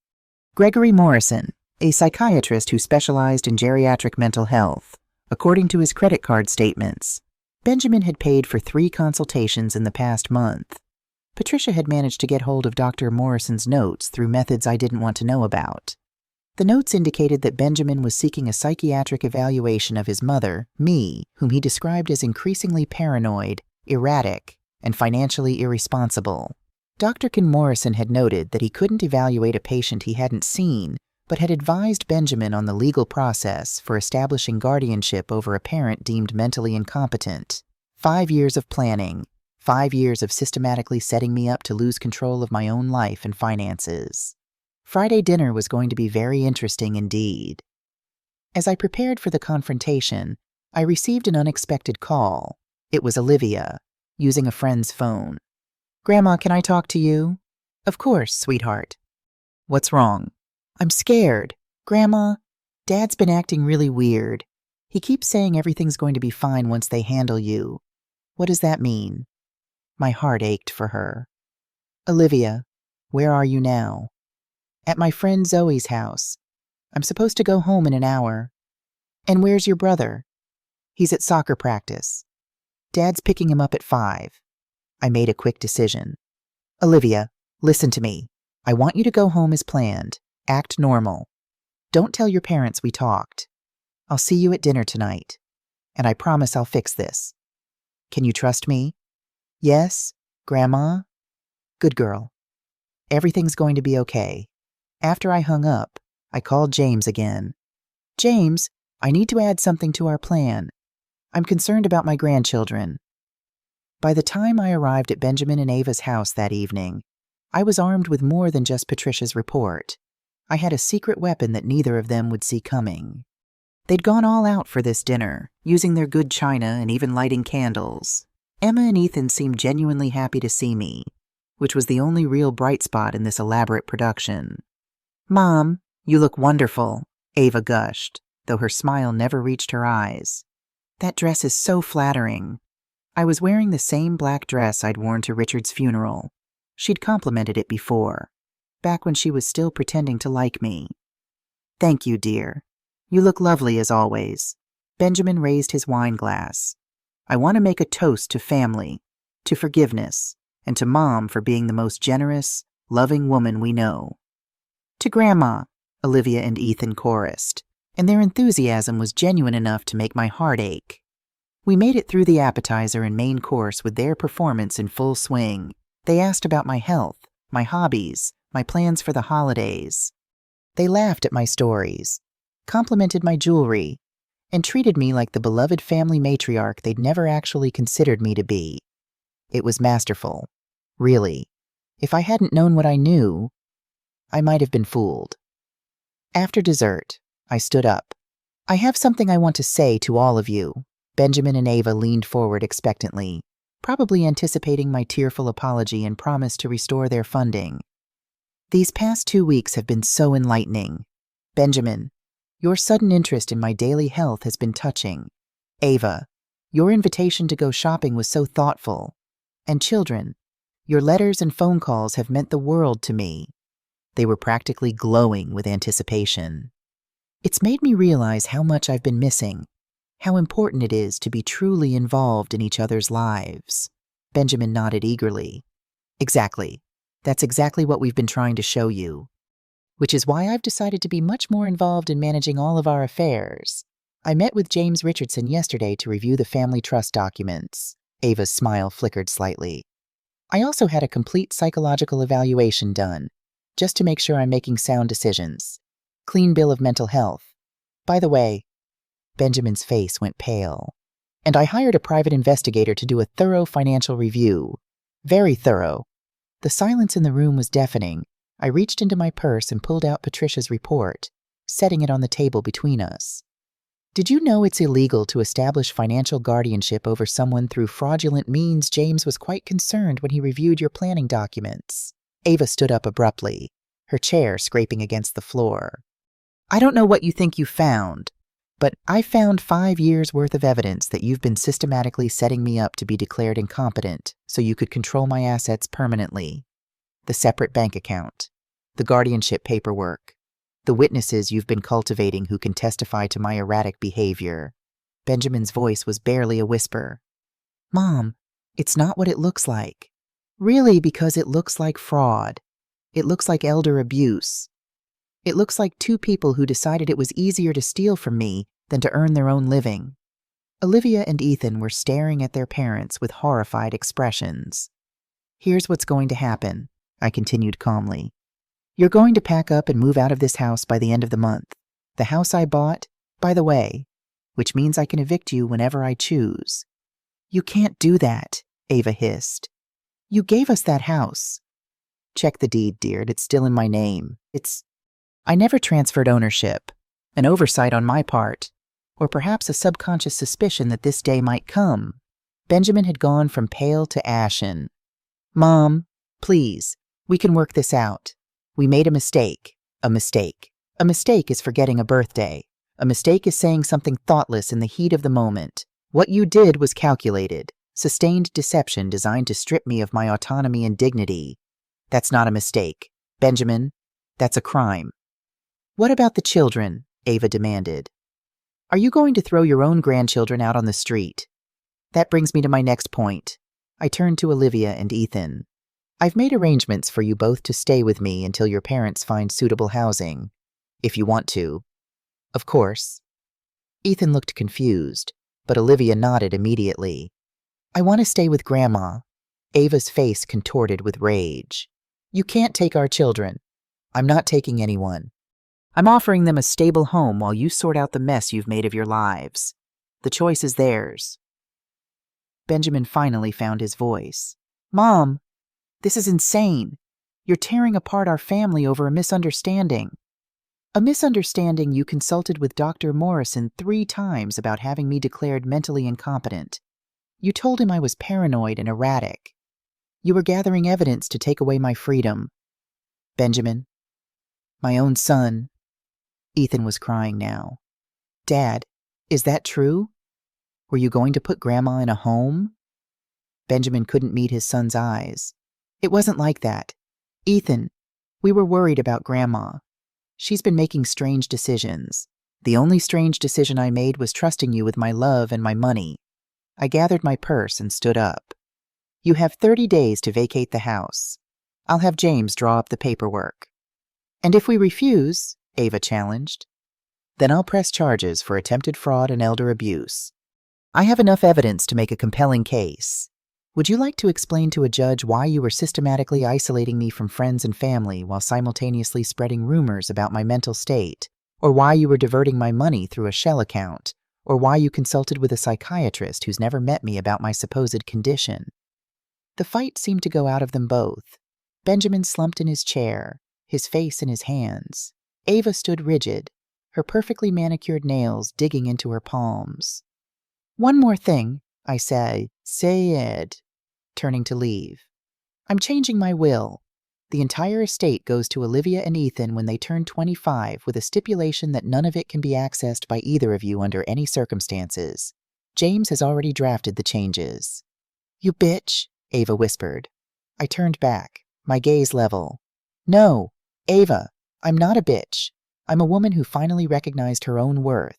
Gregory Morrison, a psychiatrist who specialized in geriatric mental health. According to his credit card statements, Benjamin had paid for 3 consultations in the past month. Patricia had managed to get hold of Dr. Morrison's notes through methods I didn't want to know about. The notes indicated that Benjamin was seeking a psychiatric evaluation of his mother, me, whom he described as increasingly paranoid, erratic, and financially irresponsible. Dr. Morrison had noted that he couldn't evaluate a patient he hadn't seen, but had advised Benjamin on the legal process for establishing guardianship over a parent deemed mentally incompetent. 5 years of planning, 5 years of systematically setting me up to lose control of my own life and finances. Friday dinner was going to be very interesting indeed. As I prepared for the confrontation, I received an unexpected call. It was Olivia, using a friend's phone. "Grandma, can I talk to you?" "Of course, sweetheart." "What's wrong?" "I'm scared. Grandma, Dad's been acting really weird. He keeps saying everything's going to be fine once they handle you. What does that mean?" My heart ached for her. "Olivia, where are you now?" "At my friend Zoe's house. I'm supposed to go home in an hour." "And where's your brother?" "He's at soccer practice. Dad's picking him up at 5. I made a quick decision. "Olivia, listen to me. I want you to go home as planned. Act normal. Don't tell your parents we talked. I'll see you at dinner tonight. And I promise I'll fix this. Can you trust me?" "Yes, Grandma?" "Good girl. Everything's going to be okay." After I hung up, I called James again. "James, I need to add something to our plan. I'm concerned about my grandchildren." By the time I arrived at Benjamin and Ava's house that evening, I was armed with more than just Patricia's report. I had a secret weapon that neither of them would see coming. They'd gone all out for this dinner, using their good china and even lighting candles. Emma and Ethan seemed genuinely happy to see me, which was the only real bright spot in this elaborate production. "Mom, you look wonderful," Ava gushed, though her smile never reached her eyes. "That dress is so flattering." I was wearing the same black dress I'd worn to Richard's funeral. She'd complimented it before, back when she was still pretending to like me. "Thank you, dear. You look lovely as always." Benjamin raised his wine glass. "I want to make a toast to family, to forgiveness, and to Mom for being the most generous, loving woman we know." "To Grandma," Olivia and Ethan chorused, and their enthusiasm was genuine enough to make my heart ache. We made it through the appetizer and main course with their performance in full swing. They asked about my health, my hobbies, my plans for the holidays. They laughed at my stories, complimented my jewelry, and treated me like the beloved family matriarch they'd never actually considered me to be. It was masterful. Really. If I hadn't known what I knew, I might have been fooled. After dessert, I stood up. "I have something I want to say to all of you." Benjamin and Ava leaned forward expectantly, probably anticipating my tearful apology and promise to restore their funding. "These past 2 weeks have been so enlightening. Benjamin, your sudden interest in my daily health has been touching. Ava, your invitation to go shopping was so thoughtful. And children, your letters and phone calls have meant the world to me." They were practically glowing with anticipation. "It's made me realize how much I've been missing, how important it is to be truly involved in each other's lives." Benjamin nodded eagerly. "Exactly. That's exactly what we've been trying to show you. Which is why I've decided to be much more involved in managing all of our affairs. I met with James Richardson yesterday to review the family trust documents." Ava's smile flickered slightly. I also had a complete psychological evaluation done, just to make sure I'm making sound decisions. Clean bill of mental health. By the way, Benjamin's face went pale. And I hired a private investigator to do a thorough financial review. Very thorough. The silence in the room was deafening. I reached into my purse and pulled out Patricia's report, setting it on the table between us. Did you know it's illegal to establish financial guardianship over someone through fraudulent means? James was quite concerned when he reviewed your planning documents. Ava stood up abruptly, her chair scraping against the floor. I don't know what you think you found, but I found 5 years' worth of evidence that you've been systematically setting me up to be declared incompetent so you could control my assets permanently. The separate bank account, the guardianship paperwork, the witnesses you've been cultivating who can testify to my erratic behavior. Benjamin's voice was barely a whisper. Mom, it's not what it looks like. Really, because it looks like fraud. It looks like elder abuse. It looks like two people who decided it was easier to steal from me than to earn their own living. Olivia and Ethan were staring at their parents with horrified expressions. Here's what's going to happen, I continued calmly. You're going to pack up and move out of this house by the end of the month. The house I bought, by the way, which means I can evict you whenever I choose. You can't do that, Ava hissed. You gave us that house. Check the deed, dear. It's still in my name. I never transferred ownership. An oversight on my part. Or perhaps a subconscious suspicion that this day might come. Benjamin had gone from pale to ashen. Mom, please, we can work this out. We made a mistake. A mistake. A mistake is forgetting a birthday. A mistake is saying something thoughtless in the heat of the moment. What you did was calculated. Sustained deception designed to strip me of my autonomy and dignity. That's not a mistake. Benjamin, that's a crime. What about the children? Ava demanded. Are you going to throw your own grandchildren out on the street? That brings me to my next point. I turned to Olivia and Ethan. I've made arrangements for you both to stay with me until your parents find suitable housing, if you want to. Of course. Ethan looked confused, but Olivia nodded immediately. I want to stay with Grandma. Ava's face contorted with rage. You can't take our children. I'm not taking anyone. I'm offering them a stable home while you sort out the mess you've made of your lives. The choice is theirs. Benjamin finally found his voice. Mom, this is insane. You're tearing apart our family over a misunderstanding. A misunderstanding you consulted with Dr. Morrison 3 times about having me declared mentally incompetent. You told him I was paranoid and erratic. You were gathering evidence to take away my freedom. Benjamin, my own son. Ethan was crying now. Dad, is that true? Were you going to put Grandma in a home? Benjamin couldn't meet his son's eyes. It wasn't like that. Ethan, we were worried about Grandma. She's been making strange decisions. The only strange decision I made was trusting you with my love and my money. I gathered my purse and stood up. You have 30 days to vacate the house. I'll have James draw up the paperwork. And if we refuse, Ava challenged, then I'll press charges for attempted fraud and elder abuse. I have enough evidence to make a compelling case. Would you like to explain to a judge why you were systematically isolating me from friends and family while simultaneously spreading rumors about my mental state, or why you were diverting my money through a shell account, or why you consulted with a psychiatrist who's never met me about my supposed condition? The fight seemed to go out of them both. Benjamin slumped in his chair, his face in his hands. Ava stood rigid, her perfectly manicured nails digging into her palms. One more thing, I said, turning to leave. I'm changing my will. The entire estate goes to Olivia and Ethan when they turn 25 with a stipulation that none of it can be accessed by either of you under any circumstances. James has already drafted the changes. You bitch, Ava whispered. I turned back, my gaze level. No, Ava, I'm not a bitch. I'm a woman who finally recognized her own worth.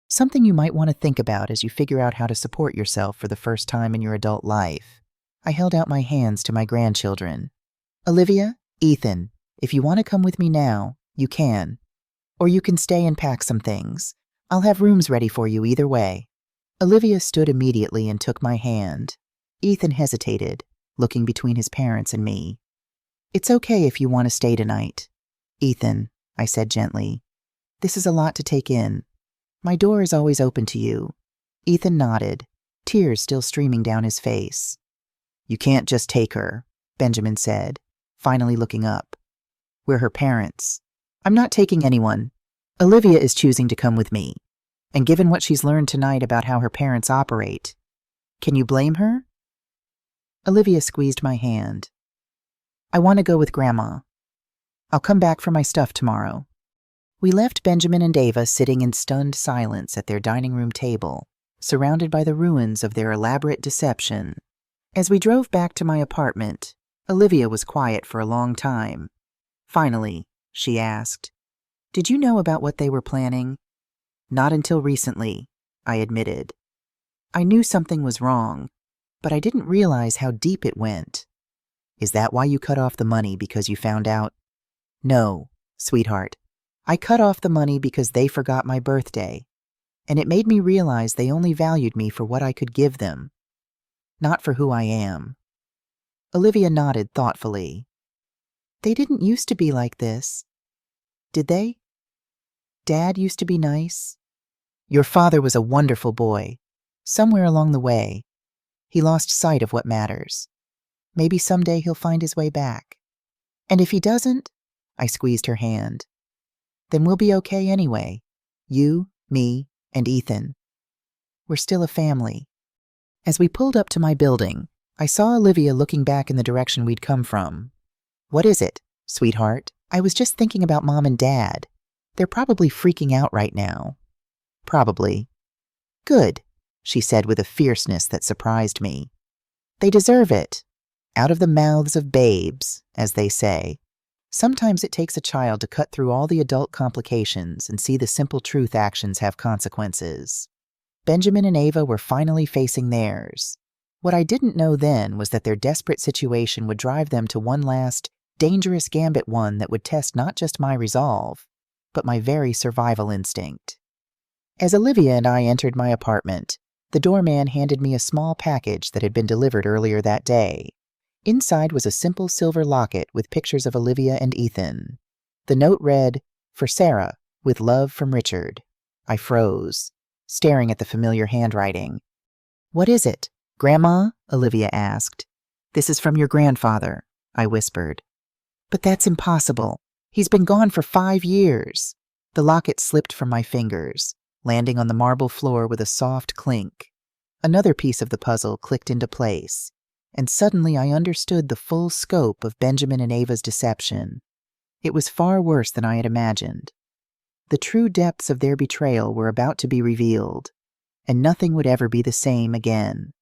Something you might want to think about as you figure out how to support yourself for the first time in your adult life. I held out my hands to my grandchildren. Olivia, Ethan, if you want to come with me now, you can. Or you can stay and pack some things. I'll have rooms ready for you either way. Olivia stood immediately and took my hand. Ethan hesitated. looking between his parents and me. "It's okay if you want to stay tonight." "Ethan," I said gently, "this is a lot to take in. My door is always open to you." Ethan nodded, tears still streaming down his face. "You can't just take her," Benjamin said, finally looking up. "We're her parents." "I'm not taking anyone. Olivia is choosing to come with me. And given what she's learned tonight about how her parents operate, can you blame her?" Olivia squeezed my hand. "I want to go with Grandma. I'll come back for my stuff tomorrow." We left Benjamin and Ava sitting in stunned silence at their dining room table, surrounded by the ruins of their elaborate deception. As we drove back to my apartment, Olivia was quiet for a long time. Finally, she asked, "Did you know about what they were planning?" "Not until recently," I admitted. "I knew something was wrong, but I didn't realize how deep it went." "Is that why you cut off the money, because you found out?" "No, sweetheart. I cut off the money because they forgot my birthday, and it made me realize they only valued me for what I could give them, not for who I am." Olivia nodded thoughtfully. "They didn't used to be like this, did they? Dad used to be nice." "Your father was a wonderful boy. Somewhere along the way, he lost sight of what matters. Maybe someday he'll find his way back. And if he doesn't," I squeezed her hand, "then we'll be okay anyway. You, me, and Ethan. We're still a family." As we pulled up to my building, I saw Olivia looking back in the direction we'd come from. "What is it, sweetheart?" "I was just thinking about Mom and Dad. They're probably freaking out right now." "Probably." "Good," she said with a fierceness that surprised me. "They deserve it. Out of the mouths of babes, as they say. Sometimes it takes a child to cut through all the adult complications and see the simple truth actions have consequences." Benjamin and Ava were finally facing theirs. What I didn't know then was that their desperate situation would drive them to one last, dangerous gambit, one that would test not just my resolve, but my very survival instinct. As Olivia and I entered my apartment, the doorman handed me a small package that had been delivered earlier that day. Inside was a simple silver locket with pictures of Olivia and Ethan. The note read, "For Sarah, with love from Richard." I froze, staring at the familiar handwriting. "What is it, Grandma?" Olivia asked. "This is from your grandfather," I whispered. "But that's impossible. He's been gone for 5 years. The locket slipped from my fingers, landing on the marble floor with a soft clink. Another piece of the puzzle clicked into place, and suddenly I understood the full scope of Benjamin and Ava's deception. It was far worse than I had imagined. The true depths of their betrayal were about to be revealed, and nothing would ever be the same again.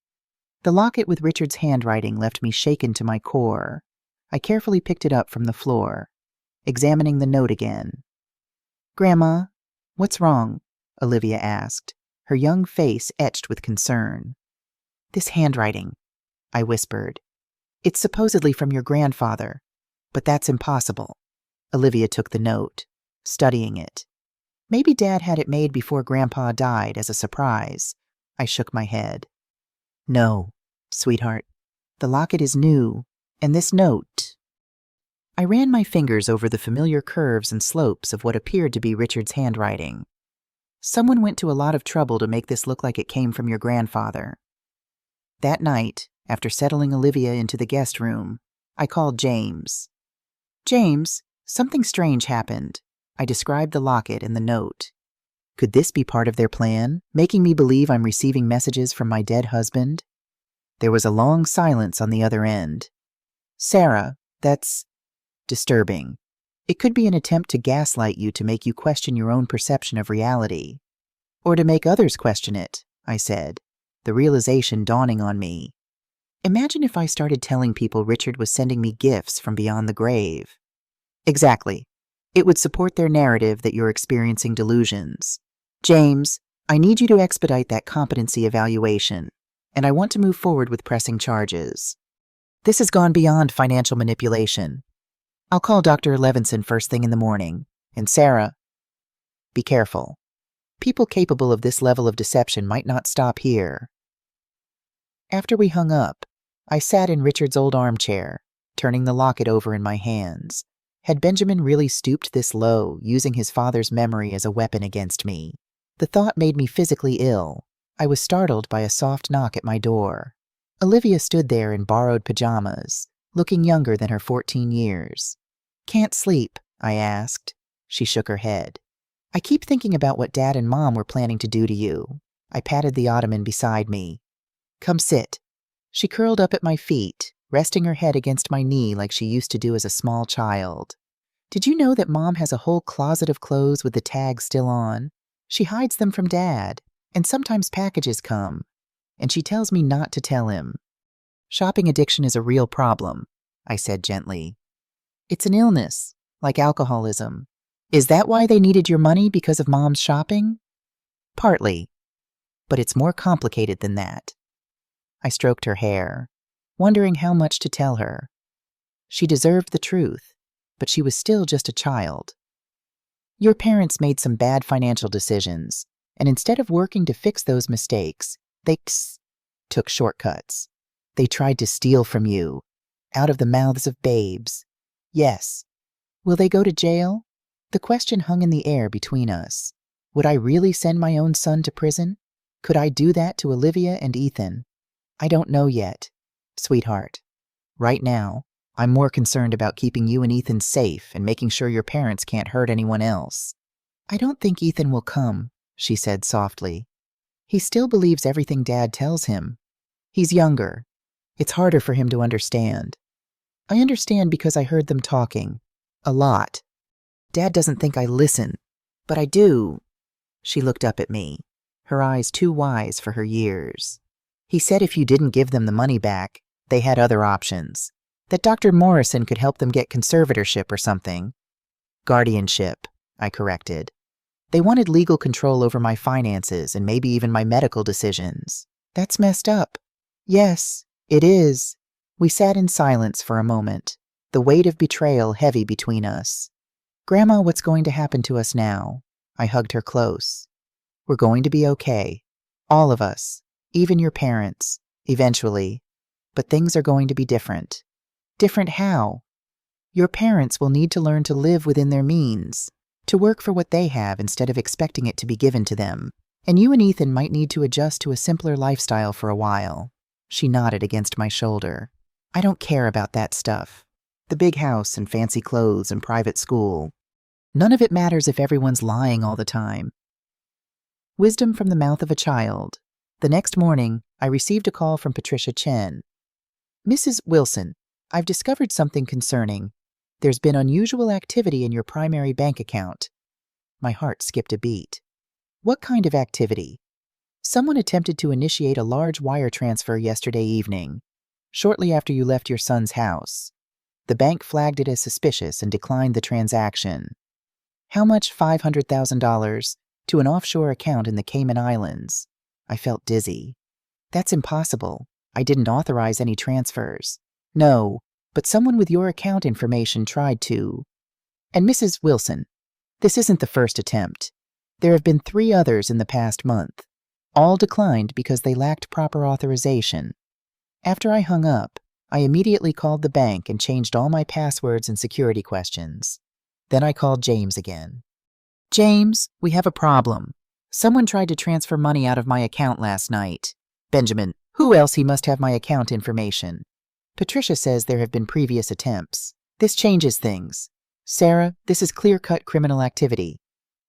The locket with Richard's handwriting left me shaken to my core. I carefully picked it up from the floor, examining the note again. "Grandma, what's wrong?" Olivia asked, her young face etched with concern. "This handwriting," I whispered. "It's supposedly from your grandfather, but that's impossible." Olivia took the note, studying it. "Maybe Dad had it made before Grandpa died as a surprise." I shook my head. "No, sweetheart. The locket is new, and this note—" I ran my fingers over the familiar curves and slopes of what appeared to be Richard's handwriting. "Someone went to a lot of trouble to make this look like it came from your grandfather." That night, after settling Olivia into the guest room, I called James. "James, something strange happened." I described the locket and the note. Could this be part of their plan, making me believe I'm receiving messages from my dead husband? There was a long silence on the other end. "Sarah, that's disturbing. It could be an attempt to gaslight you to make you question your own perception of reality. Or to make others question it," I said, the realization dawning on me. Imagine if I started telling people Richard was sending me gifts from beyond the grave. "Exactly. It would support their narrative that you're experiencing delusions. James, I need you to expedite that competency evaluation, and I want to move forward with pressing charges. This has gone beyond financial manipulation. I'll call Dr. Levinson first thing in the morning. And Sarah, be careful. People capable of this level of deception might not stop here." After we hung up, I sat in Richard's old armchair, turning the locket over in my hands. Had Benjamin really stooped this low, using his father's memory as a weapon against me? The thought made me physically ill. I was startled by a soft knock at my door. Olivia stood there in borrowed pajamas, looking younger than her 14 years. "Can't sleep?" I asked. She shook her head. "I keep thinking about what Dad and Mom were planning to do to you." I patted the ottoman beside me. "Come sit." She curled up at my feet, resting her head against my knee like she used to do as a small child. "Did you know that Mom has a whole closet of clothes with the tags still on? She hides them from Dad, and sometimes packages come, and she tells me not to tell him." "Shopping addiction is a real problem," I said gently. "It's an illness, like alcoholism. Is that why they needed your money, because of Mom's shopping?" "Partly, but it's more complicated than that." I stroked her hair, wondering how much to tell her. She deserved the truth, but she was still just a child. "Your parents made some bad financial decisions, and instead of working to fix those mistakes, they took shortcuts. They tried to steal from you, out of the mouths of babes. Yes. Will they go to jail?" The question hung in the air between us. Would I really send my own son to prison? Could I do that to Olivia and Ethan? "I don't know yet, sweetheart. Right now, I'm more concerned about keeping you and Ethan safe and making sure your parents can't hurt anyone else." "I don't think Ethan will come," she said softly. "He still believes everything Dad tells him. He's younger. It's harder for him to understand." "I understand because I heard them talking. A lot. Dad doesn't think I listen, but I do." She looked up at me, her eyes too wise for her years. "He said if you didn't give them the money back, they had other options. That Dr. Morrison could help them get conservatorship or something." "Guardianship," I corrected. "They wanted legal control over my finances and maybe even my medical decisions." "That's messed up." "Yes, it is." We sat in silence for a moment, the weight of betrayal heavy between us. "Grandma, what's going to happen to us now?" I hugged her close. "We're going to be okay. All of us, even your parents, eventually. But things are going to be different." "Different how?" "Your parents will need to learn to live within their means, to work for what they have instead of expecting it to be given to them. And you and Ethan might need to adjust to a simpler lifestyle for a while." She nodded against my shoulder. "I don't care about that stuff. The big house and fancy clothes and private school. None of it matters if everyone's lying all the time." Wisdom from the mouth of a child. The next morning, I received a call from Patricia Chen. "Mrs. Wilson, I've discovered something concerning. There's been unusual activity in your primary bank account." My heart skipped a beat. "What kind of activity?" "Someone attempted to initiate a large wire transfer yesterday evening, shortly after you left your son's house. The bank flagged it as suspicious and declined the transaction." "How much?" $500,000 to an offshore account in the Cayman Islands. I felt dizzy. "That's impossible. I didn't authorize any transfers." "No, but someone with your account information tried to." "And Mrs. Wilson, this isn't the first attempt. There have been 3 others in the past month. All declined because they lacked proper authorization." After I hung up, I immediately called the bank and changed all my passwords and security questions. Then I called James again. "James, we have a problem. Someone tried to transfer money out of my account last night." "Benjamin, who else? He must have my account information." "Patricia says there have been previous attempts. This changes things. Sarah, this is clear-cut criminal activity.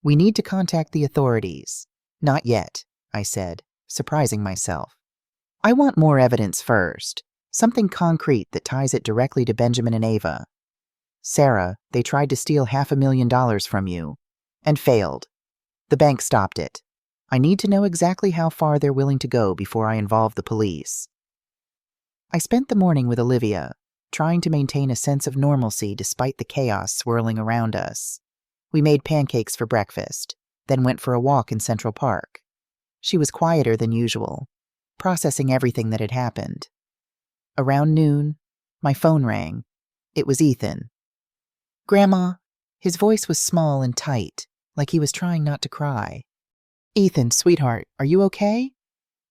We need to contact the authorities." "Not yet," I said, surprising myself. "I want more evidence first. Something concrete that ties it directly to Benjamin and Ava." "Sarah, they tried to steal $500,000 from you and failed. The bank stopped it. I need to know exactly how far they're willing to go before I involve the police." I spent the morning with Olivia, trying to maintain a sense of normalcy despite the chaos swirling around us. We made pancakes for breakfast, then went for a walk in Central Park. She was quieter than usual, processing everything that had happened. Around noon, my phone rang. It was Ethan. "Grandma." His voice was small and tight, like he was trying not to cry. "Ethan, sweetheart, are you okay?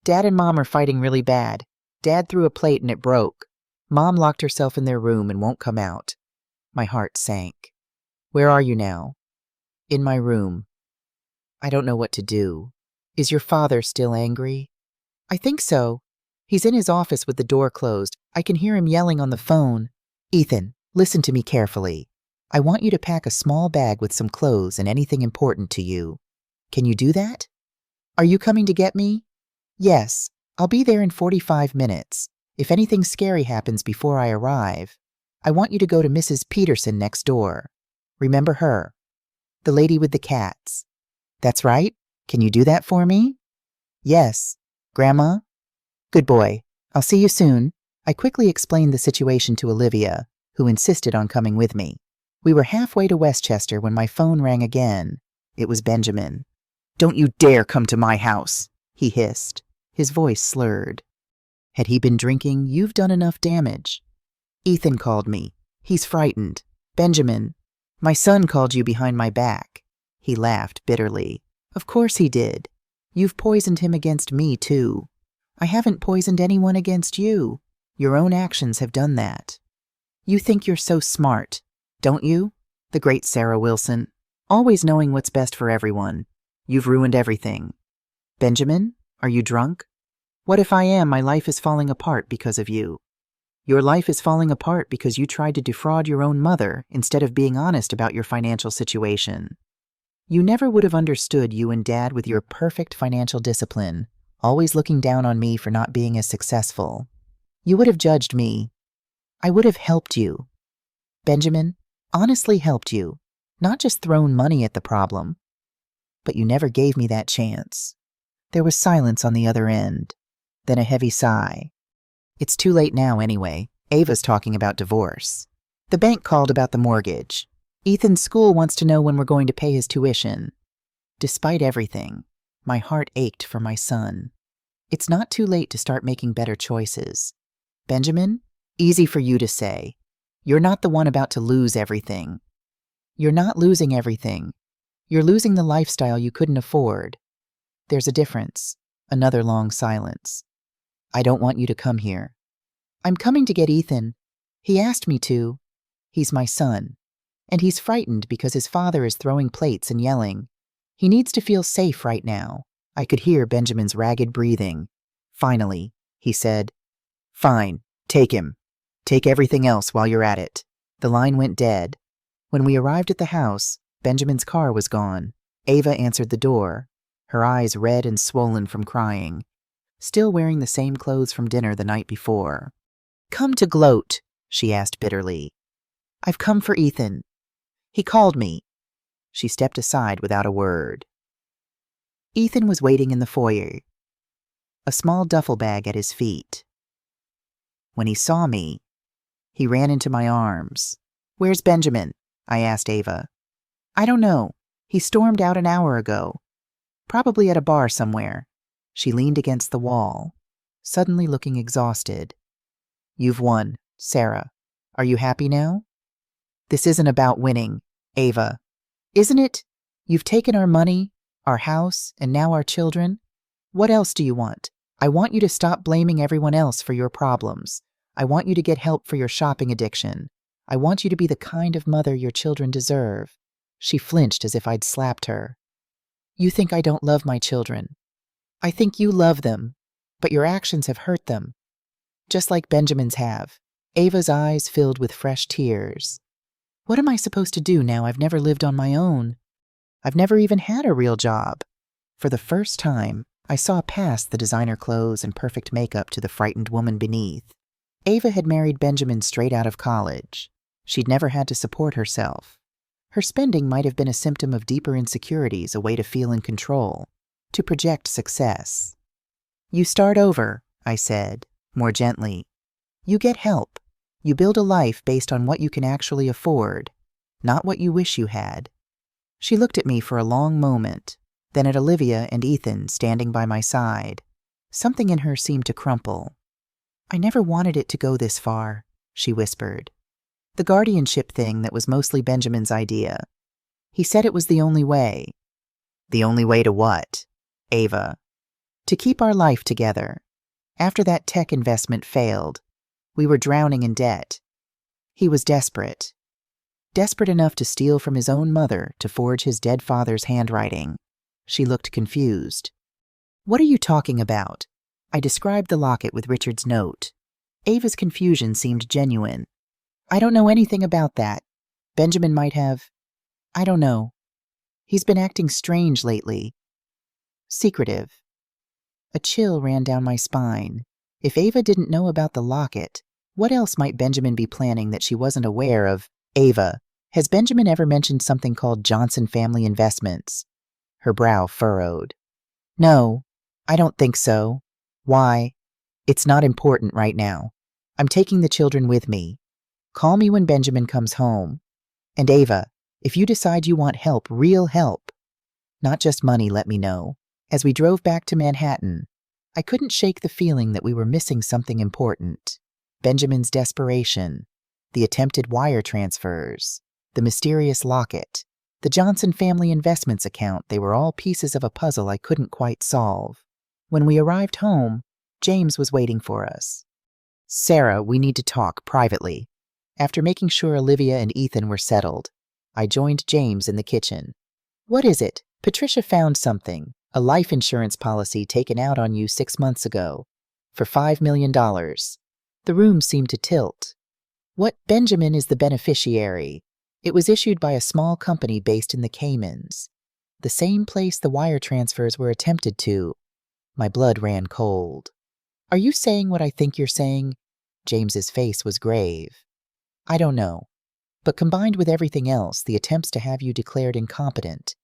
Dad and Mom are fighting really bad. Dad threw a plate and it broke. Mom locked herself in their room and won't come out. My heart sank. Where are you now? In my room. I don't know what to do. Is your father still angry? I think so. He's in his office with the door closed. I can hear him yelling on the phone. Ethan, listen to me carefully. I want you to pack a small bag with some clothes and anything important to you. Can you do that? Are you coming to get me? Yes, I'll be there in 45 minutes. If anything scary happens before I arrive, I want you to go to Mrs. Peterson next door. Remember her? The lady with the cats. That's right. Can you do that for me? Yes. Grandma? Good boy. I'll see you soon. I quickly explained the situation to Olivia, who insisted on coming with me. We were halfway to Westchester when my phone rang again. It was Benjamin. Don't you dare come to my house, he hissed, his voice slurred. Had he been drinking? You've done enough damage. Ethan called me. He's frightened. Benjamin, my son called you behind my back. He laughed bitterly. Of course he did. You've poisoned him against me, too. I haven't poisoned anyone against you. Your own actions have done that. You think you're so smart, don't you? The great Sarah Wilson. Always knowing what's best for everyone. You've ruined everything. Benjamin, are you drunk? What if I am? My life is falling apart because of you. Your life is falling apart because you tried to defraud your own mother instead of being honest about your financial situation. You never would have understood you and Dad with your perfect financial discipline, always looking down on me for not being as successful. You would have judged me. I would have helped you. Benjamin, honestly helped you, not just thrown money at the problem. But you never gave me that chance. There was silence on the other end, then a heavy sigh. It's too late now anyway. Ava's talking about divorce. The bank called about the mortgage. Ethan's school wants to know when we're going to pay his tuition. Despite everything, my heart ached for my son. It's not too late to start making better choices. Benjamin, easy for you to say. You're not the one about to lose everything. You're not losing everything. You're losing the lifestyle you couldn't afford. There's a difference. Another long silence. I don't want you to come here. I'm coming to get Ethan. He asked me to. He's my son. And he's frightened because his father is throwing plates and yelling. He needs to feel safe right now. I could hear Benjamin's ragged breathing. Finally, he said, Fine, take him. Take everything else while you're at it. The line went dead. When we arrived at the house, Benjamin's car was gone. Ava answered the door, her eyes red and swollen from crying, still wearing the same clothes from dinner the night before. Come to gloat, she asked bitterly. I've come for Ethan. He called me. She stepped aside without a word. Ethan was waiting in the foyer, a small duffel bag at his feet. When he saw me, he ran into my arms. Where's Benjamin? I asked Ava. I don't know. He stormed out an hour ago. Probably at a bar somewhere. She leaned against the wall, suddenly looking exhausted. You've won, Sarah. Are you happy now? This isn't about winning, Ava. Isn't it? You've taken our money, our house, and now our children. What else do you want? I want you to stop blaming everyone else for your problems. I want you to get help for your shopping addiction. I want you to be the kind of mother your children deserve. She flinched as if I'd slapped her. You think I don't love my children. I think you love them, but your actions have hurt them. Just like Benjamin's have. Ava's eyes filled with fresh tears. What am I supposed to do now I've never lived on my own? I've never even had a real job. For the first time, I saw past the designer clothes and perfect makeup to the frightened woman beneath. Ava had married Benjamin straight out of college. She'd never had to support herself. Her spending might have been a symptom of deeper insecurities, a way to feel in control, to project success. You start over, I said, more gently. You get help. You build a life based on what you can actually afford, not what you wish you had. She looked at me for a long moment, then at Olivia and Ethan standing by my side. Something in her seemed to crumple. I never wanted it to go this far, she whispered. The guardianship thing that was mostly Benjamin's idea. He said it was the only way. The only way to what? Ava. To keep our life together. After that tech investment failed, we were drowning in debt. He was desperate. Desperate enough to steal from his own mother to forge his dead father's handwriting. She looked confused. What are you talking about? I described the locket with Richard's note. Ava's confusion seemed genuine. I don't know anything about that. Benjamin might have. I don't know. He's been acting strange lately. Secretive. A chill ran down my spine. If Ava didn't know about the locket, what else might Benjamin be planning that she wasn't aware of? Ava, has Benjamin ever mentioned something called Johnson Family Investments? Her brow furrowed. No, I don't think so. Why? It's not important right now. I'm taking the children with me. Call me when Benjamin comes home. And Ava, if you decide you want help, real help, not just money, let me know. As we drove back to Manhattan, I couldn't shake the feeling that we were missing something important. Benjamin's desperation, the attempted wire transfers, the mysterious locket, the Johnson Family Investments account, they were all pieces of a puzzle I couldn't quite solve. When we arrived home, James was waiting for us. Sarah, we need to talk privately. After making sure Olivia and Ethan were settled, I joined James in the kitchen. What is it? Patricia found something, a life insurance policy taken out on you 6 months ago, for $5 million. The room seemed to tilt. What? Benjamin is the beneficiary. It was issued by a small company based in the Caymans, the same place the wire transfers were attempted to. My blood ran cold. Are you saying what I think you're saying? James's face was grave. I don't know. But combined with everything else, the attempts to have you declared incompetent,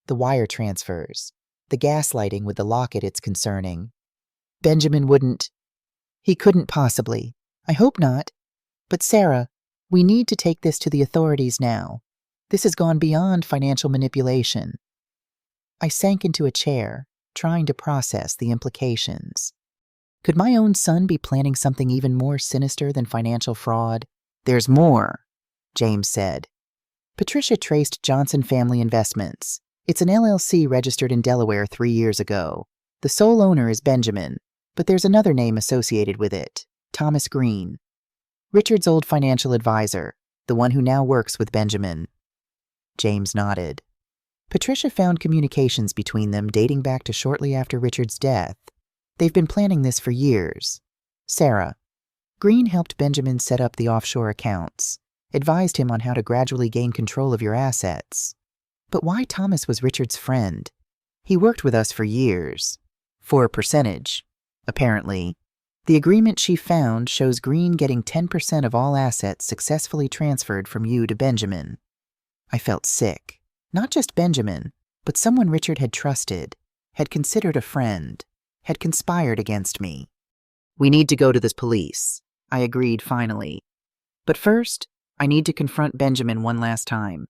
the wire transfers, the gaslighting with the locket it's concerning. Benjamin wouldn't. He couldn't possibly. I hope not. But Sarah, we need to take this to the authorities now. This has gone beyond financial manipulation. I sank into a chair, trying to process the implications. Could my own son be planning something even more sinister than financial fraud? There's more, James said. Patricia traced Johnson Family Investments. It's an LLC registered in Delaware 3 years ago. The sole owner is Benjamin, but there's another name associated with it, Thomas Green. Richard's old financial advisor, the one who now works with Benjamin. James nodded. Patricia found communications between them dating back to shortly after Richard's death. They've been planning this for years. Sarah, Green helped Benjamin set up the offshore accounts, advised him on how to gradually gain control of your assets. But why Thomas was Richard's friend? He worked with us for years. For a percentage, apparently. The agreement she found shows Green getting 10% of all assets successfully transferred from you to Benjamin. I felt sick. Not just Benjamin, but someone Richard had trusted, had considered a friend, had conspired against me. We need to go to the police, I agreed finally. But first, I need to confront Benjamin one last time.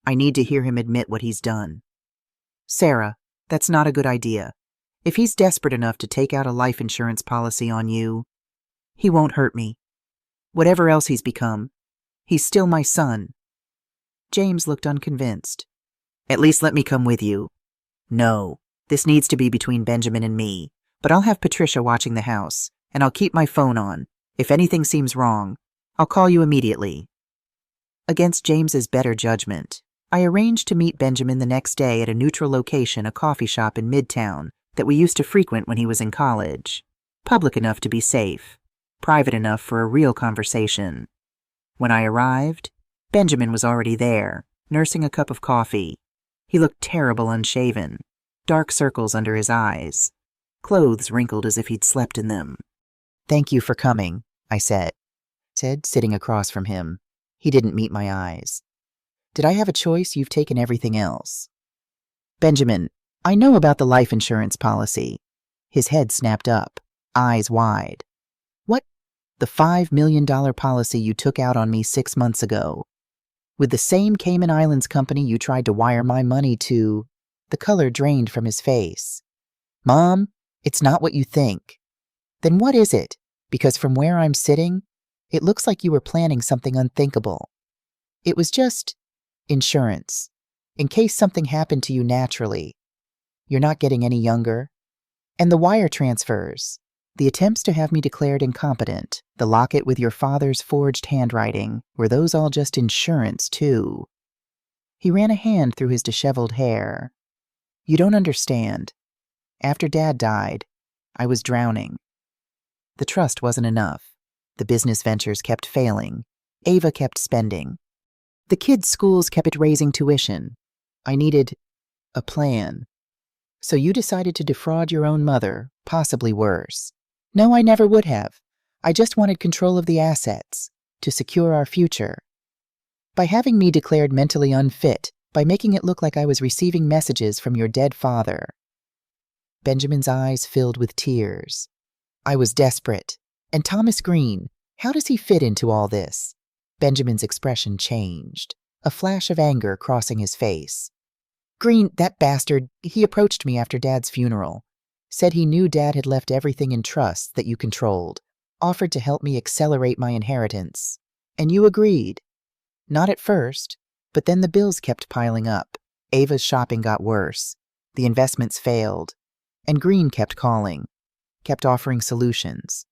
I need to hear him admit what he's done. Sarah, that's not a good idea. If he's desperate enough to take out a life insurance policy on you, he won't hurt me. Whatever else he's become, he's still my son. James looked unconvinced. At least let me come with you. No, this needs to be between Benjamin and me, but I'll have Patricia watching the house, and I'll keep my phone on. If anything seems wrong, I'll call you immediately. Against James's better judgment, I arranged to meet Benjamin the next day at a neutral location, a coffee shop in Midtown that we used to frequent when he was in college. Public enough to be safe, private enough for a real conversation. When I arrived, Benjamin was already there, nursing a cup of coffee. He looked terrible unshaven, dark circles under his eyes, clothes wrinkled as if he'd slept in them. Thank you for coming, I said, sitting across from him. He didn't meet my eyes. Did I have a choice? You've taken everything else. Benjamin, I know about the life insurance policy. His head snapped up, eyes wide. What? The $5 million policy you took out on me 6 months ago. With the same Cayman Islands company you tried to wire my money to. The color drained from his face. Mom, it's not what you think. Then what is it? Because from where I'm sitting, it looks like you were planning something unthinkable. It was just insurance, in case something happened to you naturally. You're not getting any younger. And the wire transfers. The attempts to have me declared incompetent, the locket with your father's forged handwriting, were those all just insurance, too? He ran a hand through his disheveled hair. You don't understand. After Dad died, I was drowning. The trust wasn't enough. The business ventures kept failing. Ava kept spending. The kids' schools kept raising tuition. I needed a plan. So you decided to defraud your own mother, possibly worse. No, I never would have. I just wanted control of the assets, to secure our future. By having me declared mentally unfit, by making it look like I was receiving messages from your dead father. Benjamin's eyes filled with tears. I was desperate. And Thomas Green, how does he fit into all this? Benjamin's expression changed, a flash of anger crossing his face. Green, that bastard, he approached me after Dad's funeral. Said he knew Dad had left everything in trusts that you controlled, offered to help me accelerate my inheritance. And you agreed. Not at first, but then the bills kept piling up. Ava's shopping got worse. The investments failed. And Green kept calling, kept offering solutions.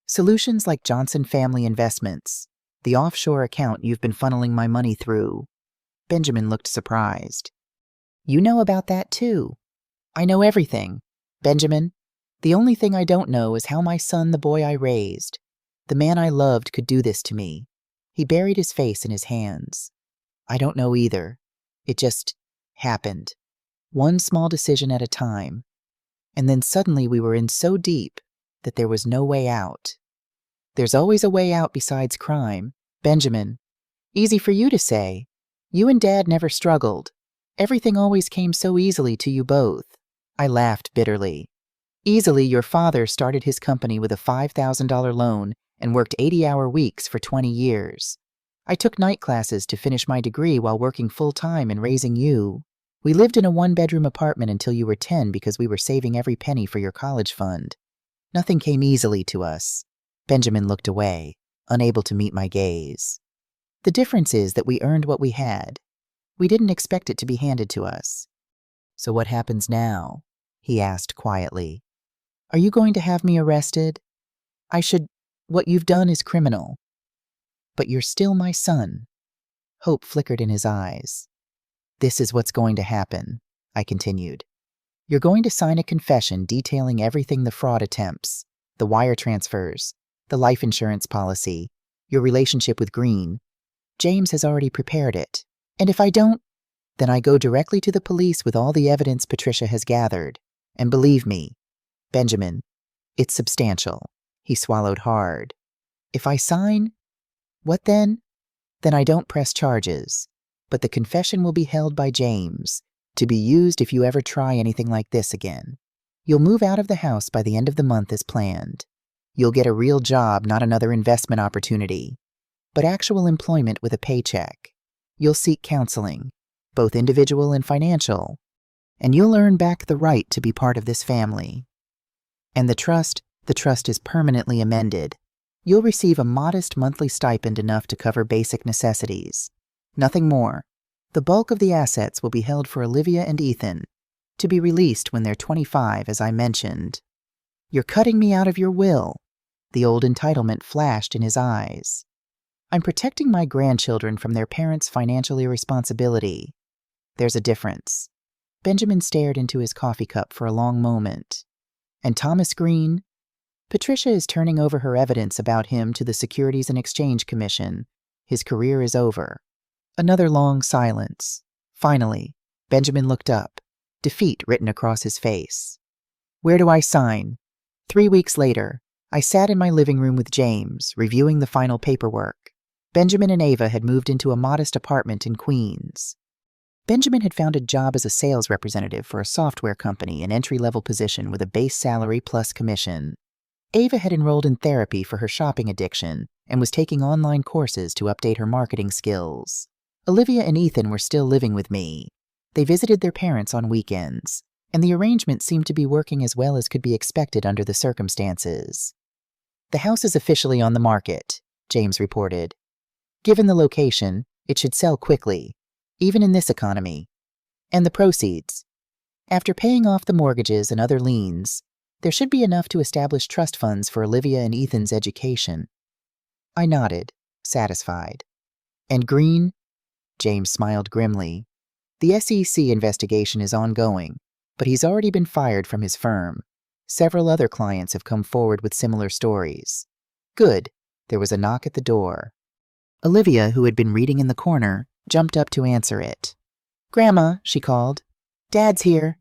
Solutions like Johnson Family Investments, the offshore account you've been funneling my money through. Benjamin looked surprised. You know about that too. I know everything. Benjamin, the only thing I don't know is how my son, the boy I raised, the man I loved, could do this to me. He buried his face in his hands. I don't know either. It just happened. One small decision at a time. And then suddenly we were in so deep that there was no way out. There's always a way out besides crime. Benjamin, easy for you to say. You and Dad never struggled. Everything always came so easily to you both. I laughed bitterly. Easily, your father started his company with a $5,000 loan and worked 80-hour weeks for 20 years. I took night classes to finish my degree while working full-time and raising you. We lived in a one-bedroom apartment until you were 10 because we were saving every penny for your college fund. Nothing came easily to us. Benjamin looked away, unable to meet my gaze. The difference is that we earned what we had. We didn't expect it to be handed to us. So what happens now? He asked quietly. Are you going to have me arrested? What you've done is criminal. But you're still my son. Hope flickered in his eyes. This is what's going to happen, I continued. You're going to sign a confession detailing everything the fraud attempts, the wire transfers, the life insurance policy, your relationship with Green. James has already prepared it. And if I don't, then I go directly to the police with all the evidence Patricia has gathered. And believe me, Benjamin, it's substantial. He swallowed hard. If I sign, what then? Then I don't press charges. But the confession will be held by James, to be used if you ever try anything like this again. You'll move out of the house by the end of the month as planned. You'll get a real job, not another investment opportunity, but actual employment with a paycheck. You'll seek counseling, both individual and financial, and you'll earn back the right to be part of this family. And the trust is permanently amended. You'll receive a modest monthly stipend enough to cover basic necessities. Nothing more. The bulk of the assets will be held for Olivia and Ethan, to be released when they're 25, as I mentioned. You're cutting me out of your will. The old entitlement flashed in his eyes. I'm protecting my grandchildren from their parents' financial irresponsibility. There's a difference. Benjamin stared into his coffee cup for a long moment. And Thomas Green? Patricia is turning over her evidence about him to the Securities and Exchange Commission. His career is over. Another long silence. Finally, Benjamin looked up, defeat written across his face. Where do I sign? 3 weeks later, I sat in my living room with James, reviewing the final paperwork. Benjamin and Ava had moved into a modest apartment in Queens. Benjamin had found a job as a sales representative for a software company, an entry-level position with a base salary plus commission. Ava had enrolled in therapy for her shopping addiction and was taking online courses to update her marketing skills. Olivia and Ethan were still living with me. They visited their parents on weekends, and the arrangement seemed to be working as well as could be expected under the circumstances. The house is officially on the market, James reported. Given the location, it should sell quickly, even in this economy. And the proceeds. After paying off the mortgages and other liens, There should be enough to establish trust funds for Olivia and Ethan's education. I nodded, satisfied. And Green? James smiled grimly. The SEC investigation is ongoing, but he's already been fired from his firm. Several other clients have come forward with similar stories. Good. There was a knock at the door. Olivia, who had been reading in the corner, jumped up to answer it. "Grandma," she called. "Dad's here."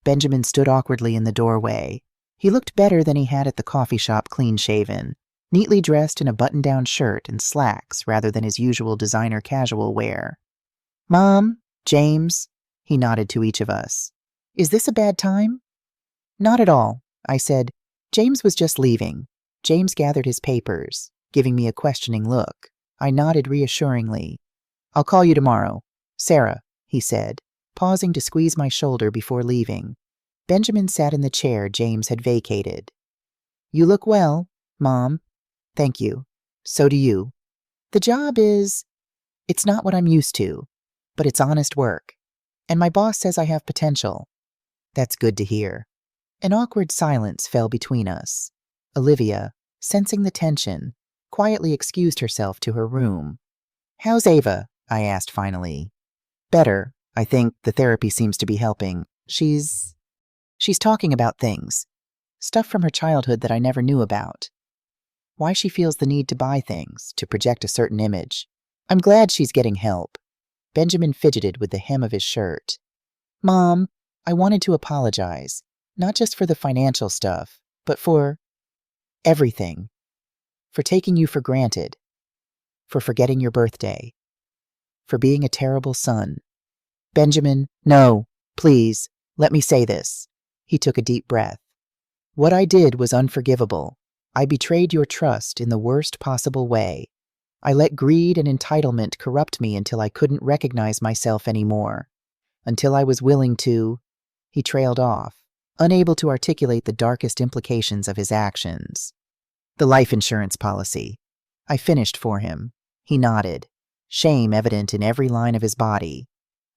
Benjamin stood awkwardly in the doorway. He looked better than he had at the coffee shop, clean-shaven, neatly dressed in a button-down shirt and slacks rather than his usual designer casual wear. "Mom, James," he nodded to each of us. "Is this a bad time?" "Not at all," I said. James was just leaving. James gathered his papers, giving me a questioning look. I nodded reassuringly. "I'll call you tomorrow. Sarah," he said, pausing to squeeze my shoulder before leaving. Benjamin sat in the chair James had vacated. "You look well, Mom." "Thank you. So do you. The job it's not what I'm used to, but it's honest work. And my boss says I have potential." "That's good to hear." An awkward silence fell between us. Olivia, sensing the tension, quietly excused herself to her room. "How's Ava?" I asked finally. "Better, I think. The therapy seems to be helping. She's talking about things. Stuff from her childhood that I never knew about. Why she feels the need to buy things, to project a certain image. I'm glad she's getting help." Benjamin fidgeted with the hem of his shirt. "Mom, I wanted to apologize, not just for the financial stuff, but for everything. For taking you for granted. For forgetting your birthday. For being a terrible son." "Benjamin, no, please, let me say this." He took a deep breath. "What I did was unforgivable. I betrayed your trust in the worst possible way. I let greed and entitlement corrupt me until I couldn't recognize myself anymore. Until I was willing to—" He trailed off, unable to articulate the darkest implications of his actions. "The life insurance policy." I finished for him. He nodded, shame evident in every line of his body.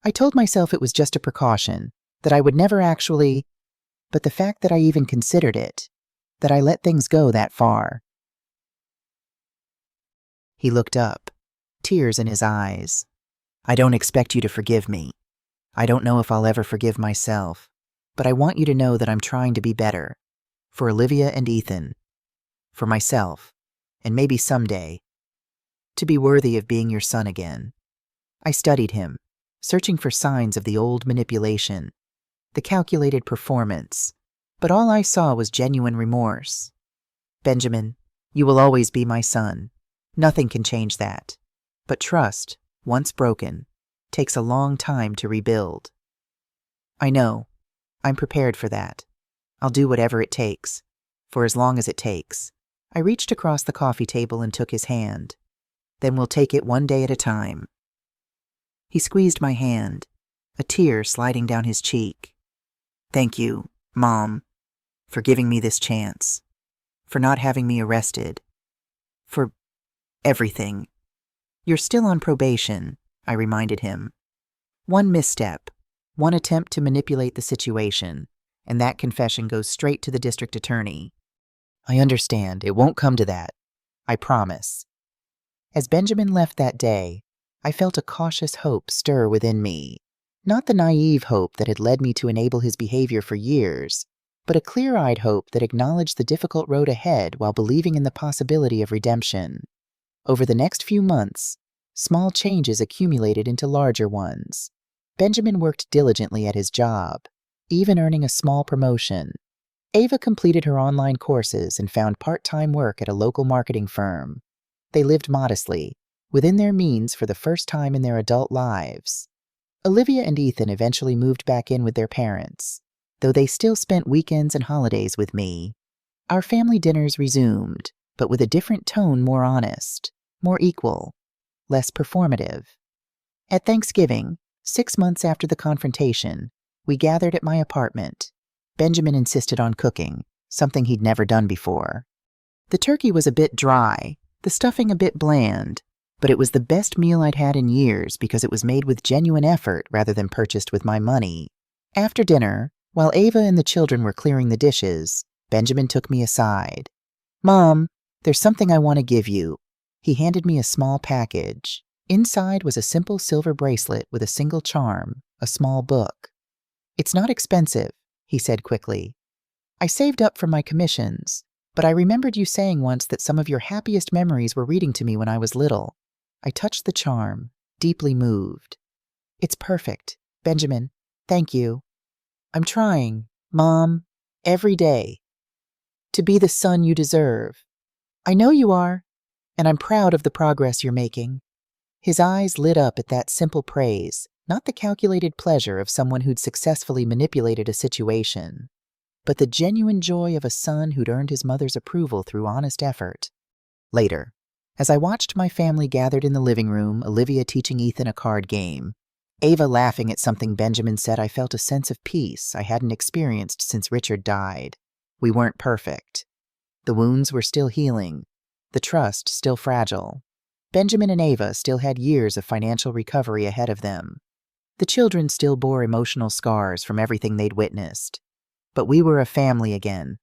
I told myself it was just a precaution, that I would never actually, but the fact that I even considered it, that I let things go that far. He looked up, tears in his eyes. "I don't expect you to forgive me. I don't know if I'll ever forgive myself, but I want you to know that I'm trying to be better. For Olivia and Ethan. For myself, and maybe someday, to be worthy of being your son again." I studied him, searching for signs of the old manipulation, the calculated performance, but all I saw was genuine remorse. "Benjamin, you will always be my son. Nothing can change that. But trust, once broken, takes a long time to rebuild." "I know. I'm prepared for that. I'll do whatever it takes, for as long as it takes." I reached across the coffee table and took his hand. "Then we'll take it one day at a time." He squeezed my hand, a tear sliding down his cheek. "Thank you, Mom, for giving me this chance, for not having me arrested, for everything." "You're still on probation," I reminded him. "One misstep, one attempt to manipulate the situation, and that confession goes straight to the district attorney." "I understand. It won't come to that. I promise." As Benjamin left that day, I felt a cautious hope stir within me. Not the naive hope that had led me to enable his behavior for years, but a clear-eyed hope that acknowledged the difficult road ahead while believing in the possibility of redemption. Over the next few months, small changes accumulated into larger ones. Benjamin worked diligently at his job, even earning a small promotion. Ava completed her online courses and found part-time work at a local marketing firm. They lived modestly, within their means for the first time in their adult lives. Olivia and Ethan eventually moved back in with their parents, though they still spent weekends and holidays with me. Our family dinners resumed, but with a different tone, more honest, more equal, less performative. At Thanksgiving, 6 months after the confrontation, we gathered at my apartment. Benjamin insisted on cooking, something he'd never done before. The turkey was a bit dry, the stuffing a bit bland, but it was the best meal I'd had in years because it was made with genuine effort rather than purchased with my money. After dinner, while Ava and the children were clearing the dishes, Benjamin took me aside. "Mom, there's something I want to give you." He handed me a small package. Inside was a simple silver bracelet with a single charm, a small book. "It's not expensive," he said quickly. "I saved up from my commissions, but I remembered you saying once that some of your happiest memories were reading to me when I was little." I touched the charm, deeply moved. "It's perfect. Benjamin, thank you. I'm trying, Mom, every day, to be the son you deserve. I know you are, and I'm proud of the progress you're making." His eyes lit up at that simple praise, not the calculated pleasure of someone who'd successfully manipulated a situation, but the genuine joy of a son who'd earned his mother's approval through honest effort. Later, as I watched my family gathered in the living room, Olivia teaching Ethan a card game, Ava laughing at something Benjamin said, I felt a sense of peace I hadn't experienced since Richard died. We weren't perfect. The wounds were still healing, the trust still fragile. Benjamin and Ava still had years of financial recovery ahead of them. The children still bore emotional scars from everything they'd witnessed. But we were a family again,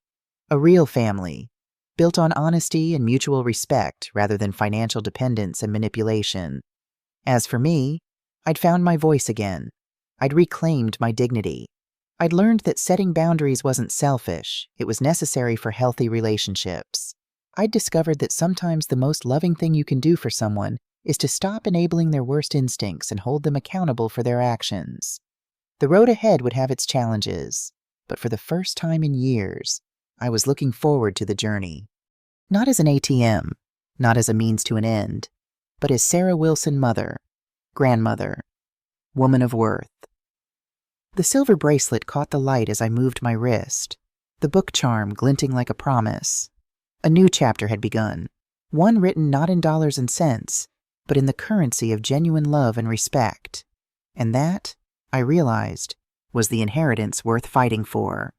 a real family, built on honesty and mutual respect rather than financial dependence and manipulation. As for me, I'd found my voice again. I'd reclaimed my dignity. I'd learned that setting boundaries wasn't selfish, it was necessary for healthy relationships. I'd discovered that sometimes the most loving thing you can do for someone is to stop enabling their worst instincts and hold them accountable for their actions. The road ahead would have its challenges, but for the first time in years, I was looking forward to the journey. Not as an ATM, not as a means to an end, but as Sarah Wilson mother, grandmother, woman of worth. The silver bracelet caught the light as I moved my wrist, the book charm glinting like a promise. A new chapter had begun, one written not in dollars and cents, but in the currency of genuine love and respect. And that, I realized, was the inheritance worth fighting for.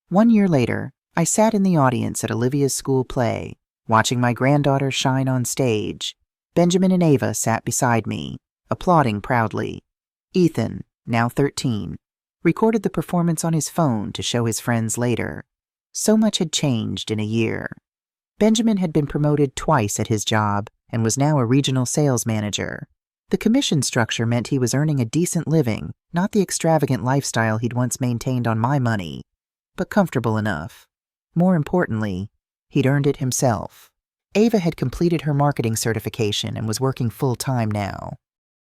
1 year later, I sat in the audience at Olivia's school play, watching my granddaughter shine on stage. Benjamin and Ava sat beside me, applauding proudly. Ethan, now 13, recorded the performance on his phone to show his friends later. So much had changed in a year. Benjamin had been promoted twice at his job and was now a regional sales manager. The commission structure meant he was earning a decent living, not the extravagant lifestyle he'd once maintained on my money, but comfortable enough. More importantly, he'd earned it himself. Ava had completed her marketing certification and was working full-time now.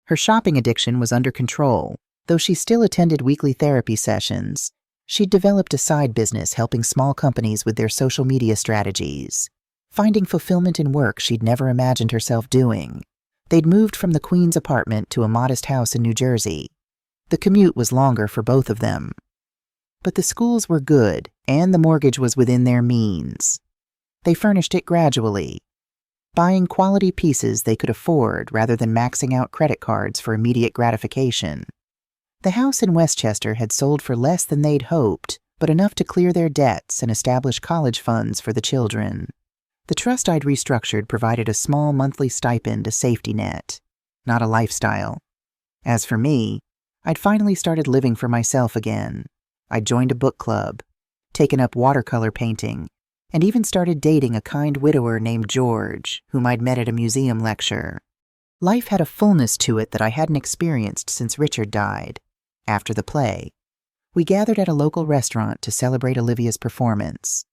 Her shopping addiction was under control, though she still attended weekly therapy sessions. She'd developed a side business helping small companies with their social media strategies, finding fulfillment in work she'd never imagined herself doing. They'd moved from the Queen's apartment to a modest house in New Jersey. The commute was longer for both of them. But the schools were good, and the mortgage was within their means. They furnished it gradually, buying quality pieces they could afford rather than maxing out credit cards for immediate gratification. The house in Westchester had sold for less than they'd hoped, but enough to clear their debts and establish college funds for the children. The trust I'd restructured provided a small monthly stipend, a safety net, not a lifestyle. As for me, I'd finally started living for myself again. I'd joined a book club, taken up watercolor painting, and even started dating a kind widower named George, whom I'd met at a museum lecture. Life had a fullness to it that I hadn't experienced since Richard died. After the play, we gathered at a local restaurant to celebrate Olivia's performance.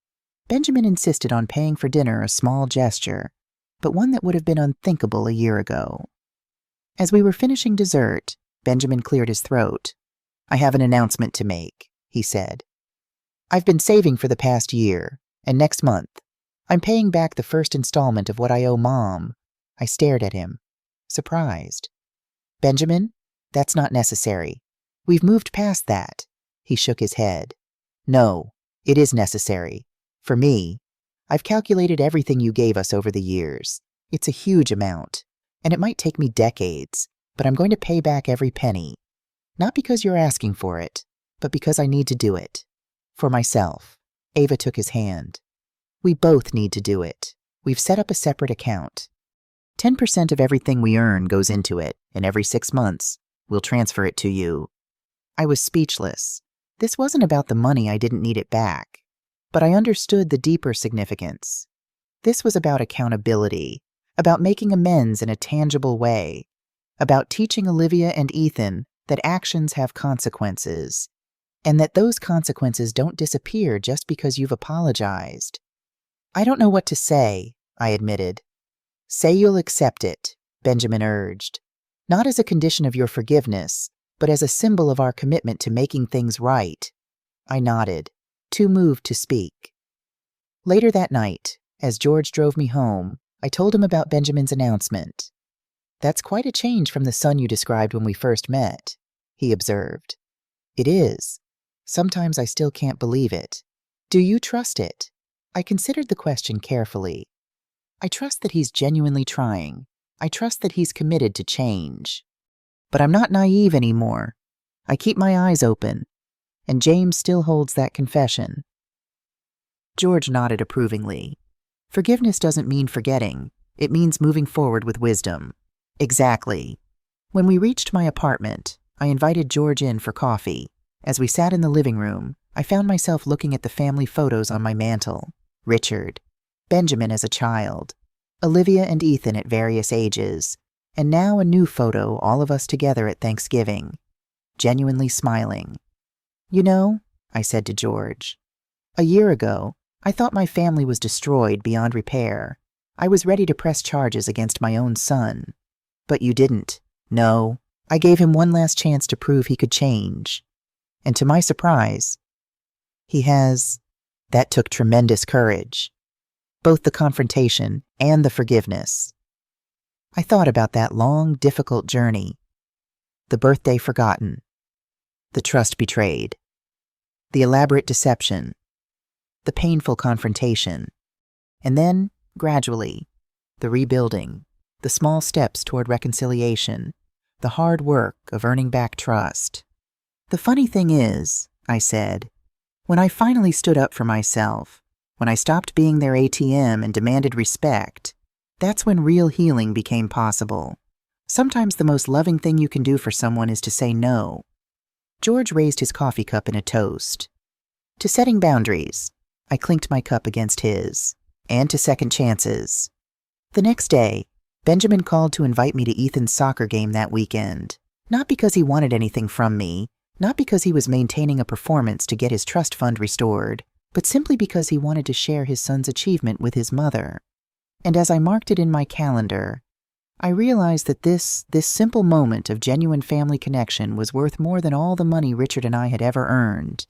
Benjamin insisted on paying for dinner, a small gesture, but one that would have been unthinkable a year ago. As we were finishing dessert, Benjamin cleared his throat. "I have an announcement to make," he said. "I've been saving for the past year, and next month, I'm paying back the first installment of what I owe Mom." I stared at him, surprised. "Benjamin, that's not necessary. We've moved past that." He shook his head. "No, it is necessary. For me, I've calculated everything you gave us over the years. It's a huge amount, and it might take me decades, but I'm going to pay back every penny. Not because you're asking for it, but because I need to do it. For myself." Ava took his hand. "We both need to do it. We've set up a separate account. 10% of everything we earn goes into it, and every 6 months, we'll transfer it to you." I was speechless. This wasn't about the money. I didn't need it back. But I understood the deeper significance. This was about accountability, about making amends in a tangible way, about teaching Olivia and Ethan that actions have consequences, and that those consequences don't disappear just because you've apologized. I don't know what to say, I admitted. Say you'll accept it, Benjamin urged, not as a condition of your forgiveness, but as a symbol of our commitment to making things right. I nodded, too moved to speak. Later that night, as George drove me home, I told him about Benjamin's announcement. That's quite a change from the son you described when we first met, he observed. It is. Sometimes I still can't believe it. Do you trust it? I considered the question carefully. I trust that he's genuinely trying. I trust that he's committed to change. But I'm not naive anymore. I keep my eyes open, and James still holds that confession. George nodded approvingly. Forgiveness doesn't mean forgetting. It means moving forward with wisdom. Exactly. When we reached my apartment, I invited George in for coffee. As we sat in the living room, I found myself looking at the family photos on my mantel. Richard, Benjamin as a child, Olivia and Ethan at various ages, and now a new photo, all of us together at Thanksgiving, genuinely smiling. You know, I said to George, a year ago, I thought my family was destroyed beyond repair. I was ready to press charges against my own son. But you didn't. No, I gave him one last chance to prove he could change. And to my surprise, he has. That took tremendous courage. Both the confrontation and the forgiveness. I thought about that long, difficult journey. The birthday forgotten. The trust betrayed. The elaborate deception. The painful confrontation. And then, gradually, the rebuilding. The small steps toward reconciliation. The hard work of earning back trust. The funny thing is, I said, when I finally stood up for myself, when I stopped being their ATM and demanded respect, that's when real healing became possible. Sometimes the most loving thing you can do for someone is to say no. George raised his coffee cup in a toast. To setting boundaries, I clinked my cup against his, and to second chances. The next day, Benjamin called to invite me to Ethan's soccer game that weekend, not because he wanted anything from me, not because he was maintaining a performance to get his trust fund restored, but simply because he wanted to share his son's achievement with his mother. And as I marked it in my calendar, I realized that this simple moment of genuine family connection was worth more than all the money Richard and I had ever earned.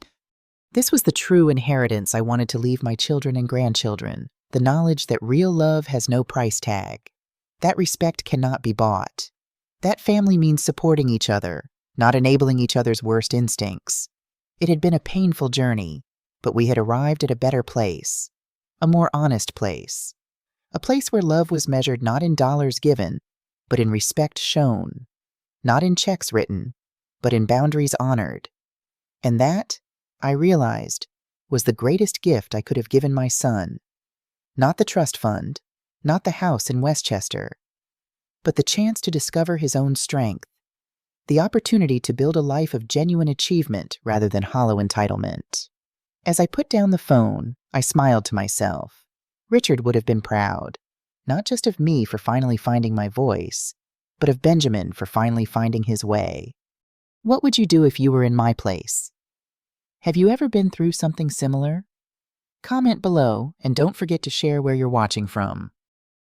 This was the true inheritance I wanted to leave my children and grandchildren, the knowledge that real love has no price tag. That respect cannot be bought. That family means supporting each other, not enabling each other's worst instincts. It had been a painful journey, but we had arrived at a better place, a more honest place, a place where love was measured not in dollars given, but in respect shown, not in checks written, but in boundaries honored. And that, I realized, was the greatest gift I could have given my son. Not the trust fund, not the house in Westchester, but the chance to discover his own strength, the opportunity to build a life of genuine achievement rather than hollow entitlement. As I put down the phone, I smiled to myself. Richard would have been proud, not just of me for finally finding my voice, but of Benjamin for finally finding his way. What would you do if you were in my place? Have you ever been through something similar? Comment below and don't forget to share where you're watching from.